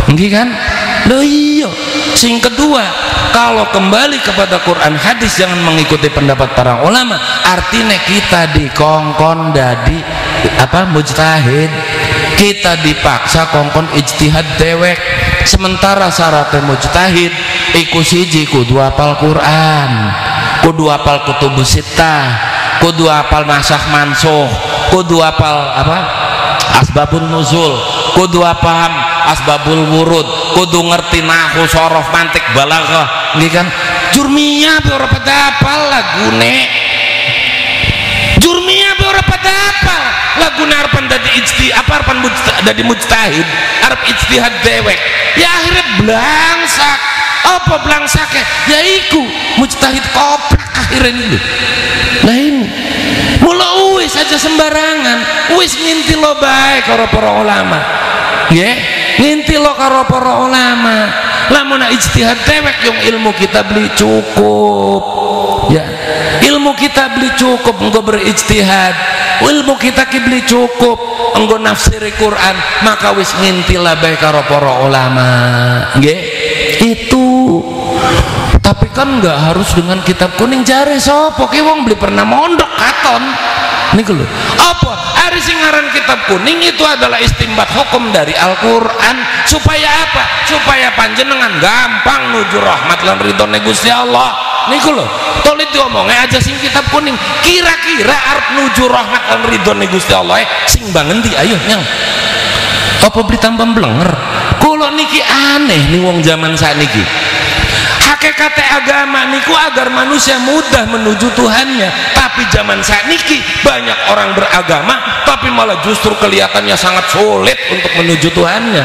Nggih kan? Loh iya. Sing kedua, kalau kembali kepada Quran hadis jangan mengikuti pendapat para ulama, artinya kita dikongkon dadi mujtahid, kita dipaksa kongkon ijtihad dewek. Sementara syaratnya mujtahid iku siji kudu hafal Quran, kudu hafal kutubus sittah, kudu hafal nasakh mansukh, kudu hafal asbabun nuzul, kudu paham asbabul wurud, kudu ngerti nahwu, sorof, mantik, balaghah. Nggih kan? Jurmiyah be ora pada hafal lagune. Jurmiyah be ora pada hafal. laguna arepan dadi dadi mujtahid, arep ijtihad dewek, ya akhirnya blangsak. Apa blangsaknya? Ya iku mujtahid koprak akhirnya ini. Nah ini mula wis aja sembarangan, wis nginti lo bae karo para ulama, nggih, nginti lo karo para ulama. Lamun ijtihad dewek yang ilmu kita beli cukup, ya ilmu kita beli cukup engko berijtihad, ilmu kita ki beli cukup engko nafsiri Quran, maka wis nginti lah bae karo para ulama, nggih. Itu tapi kan nggak harus dengan kitab kuning. Jare sapa ki wong beli pernah mondok katon niku lho. Apa ari sing aran kitab kuning itu adalah istimbat hukum dari Al-Qur'an supaya apa? Supaya panjenengan gampang nuju rahmat lan ridhone Gusti Allah niku lho. Tolong diomongnya aja sing kitab kuning, kira-kira arep nuju rahmat lan ridhone Gusti Allah sing bangendi ayo nyang. Apa beli tambah blenger? Kulo niki aneh nih wong zaman sakniki. Hakikat agama niku agar manusia mudah menuju Tuhannya, tapi zaman sakniki banyak orang beragama tapi malah justru kelihatannya sangat sulit untuk menuju Tuhannya.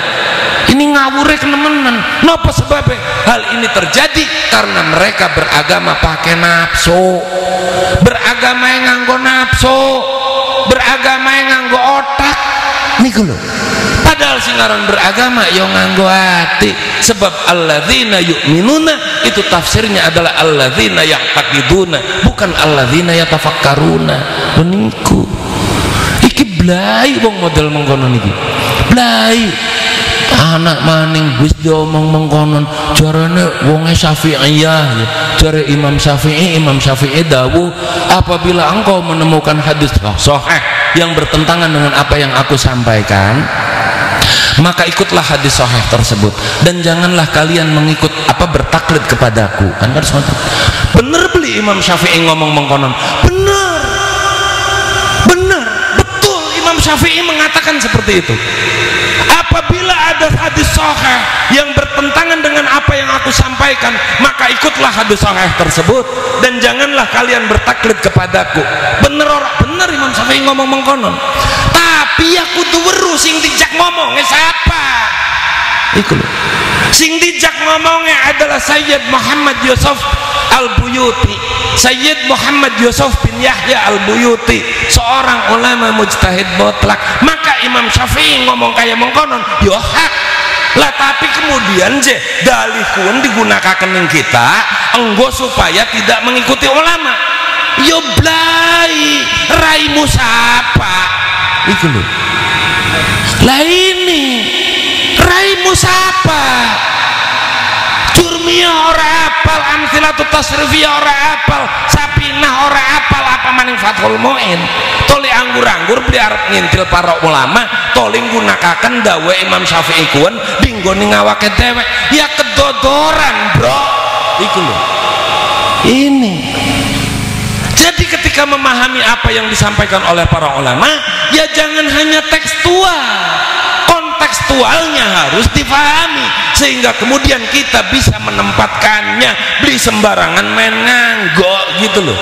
Ini ngawure kenemenan. Napa sebabnya? Hal ini terjadi karena mereka beragama pakai nafsu, beragama yang nganggo nafsu, beragama yang nganggo otak niku lho. Padahal singaran beragama yang nganggo hati. Sebab alladzina yu'minuna itu tafsirnya adalah alladzina yaqtaqiduna, bukan alladzina yatafakkaruna. Niku iki blai wong model mengkono niki. Blai anak maning wis diomong mengkonon jarane wonge Syafi'iyah ya. Jare Imam Syafi'i dawuh, apabila engkau menemukan hadis sahih yang bertentangan dengan apa yang aku sampaikan, maka ikutlah hadis sahih tersebut dan janganlah kalian mengikut bertaklid kepadaku. Kan harus bener beli Imam Syafi'i ngomong mengkonon, bener betul Imam Syafi'i mengatakan seperti itu. Apabila ada hadis sahih yang bertentangan dengan apa yang aku sampaikan, maka ikutlah hadis sahih tersebut dan janganlah kalian bertaklid kepadaku. Bener orang bener Imam Syafi'i ngomong mengkonon, tapi aku tuh weruh sing dijak ngomongnya siapa? Iku lho. Sing dijak ngomongnya adalah Sayyid Muhammad Yusuf Al-Buyuti. Sayyid Muhammad Yusuf bin Yahya Al-Buyuti, seorang ulama mujtahid mutlak. Maka Imam Syafi'i ngomong kayak mengkonon, yo hak lah, tapi kemudian je dalihun digunakan kening kita enggo supaya tidak mengikuti ulama. Yo blai raimu sapa iku lho. Lah ini raimu sapa? Jurmiyah ora apal, Amthilatut Tasrifiyah ora apal, Sapinah ora apal, apa maning Fathul Mu'in. Toli anggur-anggur beli arep ngintil para ulama, toli nggunakaken dawe Imam Syafi'i kuwen dinggone ngawake dewek. Ya kedodoran, bro. Iku lho. Ini. Jadi ketika memahami apa yang disampaikan oleh para ulama, ya jangan hanya tekstual, kontekstualnya harus difahami sehingga kemudian kita bisa menempatkannya. Beli sembarangan main nganggo gitu loh.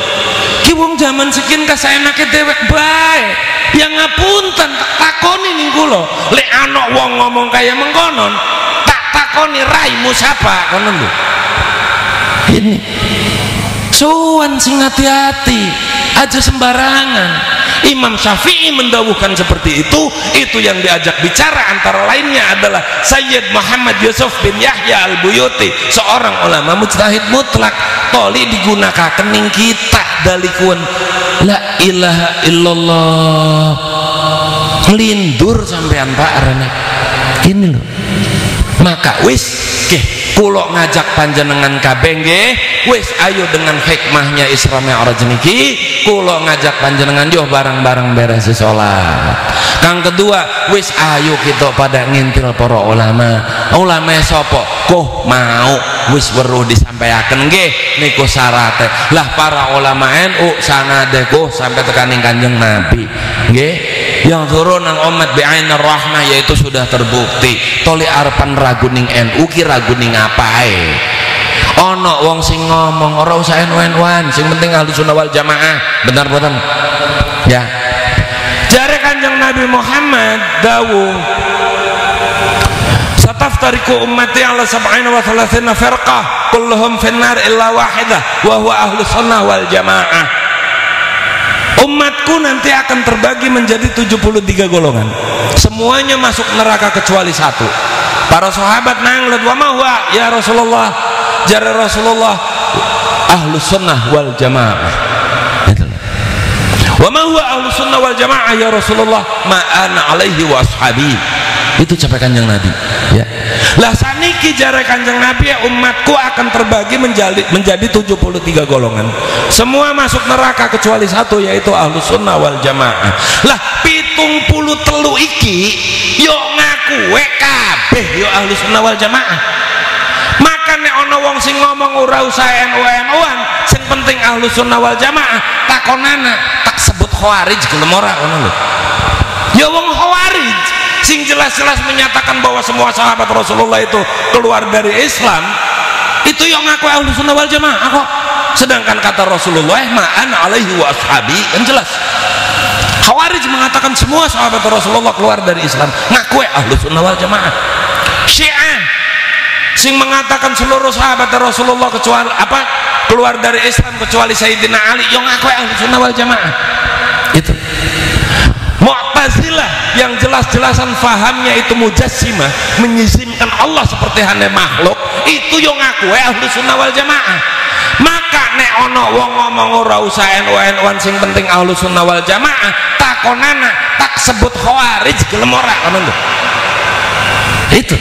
Ki wong zaman sekian kasaenake dewek bae. Yang ngapunten tak takoni ning kula, lek ana wong ngomong kaya mengkonon, tak takoni raimu sapa kono lho. Ini suwan sing hati-hati aja sembarangan. Imam Syafi'i mendawuhkan seperti itu yang diajak bicara antara lainnya adalah Sayyid Muhammad Yusuf bin Yahya Al-Buyuti, seorang ulama mujtahid mutlak. Toli digunakan kening kita dalikun la ilaha illallah lindur sampean Pak arane ini loh. Maka wis kulo ngajak panjenengan kabeh nggih, wis ayo dengan hikmahnya Isra Mi'raj niki kulo ngajak panjenengan yo bareng-bareng beres salat. Kang kedua, wis ayo kita pada ngintil para ulama. Ulama sapa? Koh mau wis weruh disampaikan nggih niku syarate. Lah para ulama NU sanade koh sampai tekaning Kanjeng Nabi. Nggih. Yang turun nang umat bi'ainir rahmah yaitu sudah terbukti. Toli arepan ragu ning NU ki ragu ning apae. Ana wong sing ngomong ora usah NU-NUan, sing penting Ahlussunnah wal Jamaah. Benar boten? Ya. Jare Kanjeng Nabi Muhammad dawuh sataftariku ummati ala sab'ina wa thalathina firqah kulluhum finnar illa wahidah wa huwa ahlus sunnah wal jamaah. Umatku nanti akan terbagi menjadi 73 golongan, semuanya masuk neraka kecuali satu. Para sahabat nanglet, wa ma huwa ya Rasulullah? Jara Rasulullah, ahlus sunnah wal jamaah. Wa ma huwa ahlus sunnah wal jamaah ya Rasulullah? Ma ana alaihi wa ashabi. Itu capek Kanjeng Nabi, ya. Lah saniki jare Kanjeng Nabi, ya, umatku akan terbagi menjadi 73 golongan, semua masuk neraka kecuali satu, yaitu ahlus sunnah wal jamaah. Lah 73 iki yo ngaku kabeh yo ahlus sunnah wal jamaah. Maka nek ana wong sing ngomong ora usah NU-NU-an, sing penting ahlus sunnah wal jamaah, takonana tak sebut khawarij gelem ora ngono lho. Ya wong khawarij sing jelas-jelas menyatakan bahwa semua sahabat Rasulullah itu keluar dari Islam, itu yang ngaku ahlus sunnah wal jamaah kok. Sedangkan kata Rasulullah, ma'an alaihi wa ashabi, kan jelas. Khawarij mengatakan semua sahabat Rasulullah keluar dari Islam, ngaku ahlus sunnah wal jamaah. Syiah sing mengatakan seluruh sahabat Rasulullah kecuali keluar dari Islam kecuali Sayyidina Ali, yang ngaku ahlus sunnah wal jamaah. Itu Mu'tazilah yang jelas-jelasan fahamnya itu mujassimah, menyisimkan Allah seperti hanya makhluk, itu yang ngaku ahlus sunnah wal jamaah. Maka nek ono wong ngomong ora usah NU-NU-an, sing penting ahlus sunnah wal jamaah, takonana tak sebut khawarij gelem ora ngono lho. Itu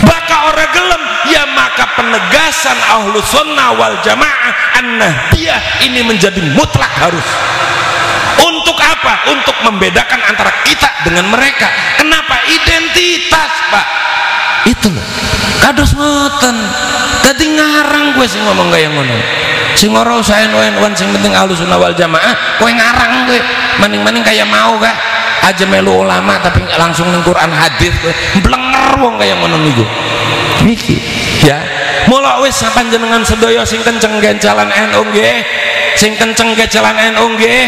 baka ora gelem, ya maka penegasan ahlus sunnah wal jamaah an-nahdiyah ini menjadi mutlak harus. Untuk apa? Untuk membedakan antara kita dengan mereka. Kenapa? Identitas, Pak. Itu loh. Kados ngoten. Dadi ngarang gue sing ngomong kaya ngono. Sing ora usah NU-NU-an, sing penting ahlus sunnah wal jamaah, kowe ngarang gue. Maning-maning kaya mau gak aja melu ulama tapi langsung ning Quran hadis kowe. Blenger wong kaya ngono niku. Niki, ya. Mula wis panjenengan sedaya sing kenceng gencalan NU nggih. Sing kenceng gencalan NU nggih.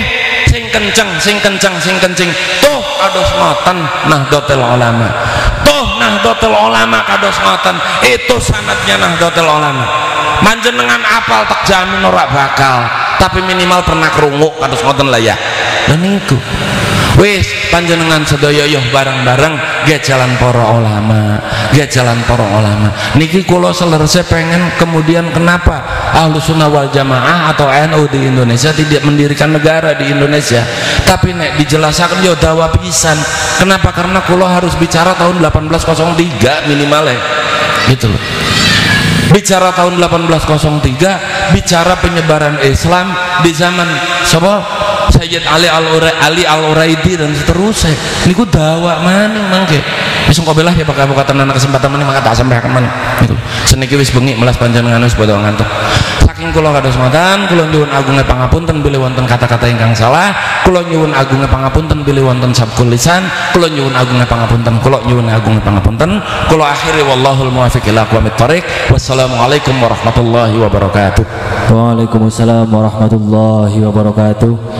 Sing kenceng tuh kados ngoten Nahdlatul Ulama, tuh Nahdlatul Ulama kados ngoten, itu sanadnya Nahdlatul Ulama. Panjenengan apal tak jamin ora bakal, tapi minimal pernah krungu kados ngoten lah ya. Lha niku wis panjenengan sedaya yo bareng-bareng ge jalan para ulama, ge jalan para ulama. Niki kula selerse pengen kemudian kenapa ahlus sunnah wal jamaah atau NU di Indonesia tidak mendirikan negara di Indonesia, tapi nek dijelaskan yo dawa pisan. Kenapa? Karena kula harus bicara tahun 1803 minimal gitu loh. Bicara tahun 1803, bicara penyebaran Islam di zaman sapa? Sayyid Ali Al-Uraidi dan seterusnya. Niku dakwah maning mangke. Wis engko belah ya bakal tenan kesempatan meneh mangke tak sampaikan meneh. Niku. Seniki wis bengi melas panjenengan wis padha ngantuk. Saking kula kados ngoten, kula nyuwun agunge pangapunten bilih wonten kata-kata ingkang salah, kula nyuwun agunge pangapunten bilih wonten sabkul lisan, kula nyuwun agunge pangapunten, kula akhiri wallahul muwaffiq ila aqwamit thoriq. Wassalamualaikum warahmatullahi wabarakatuh. Waalaikumsalam warahmatullahi wabarakatuh.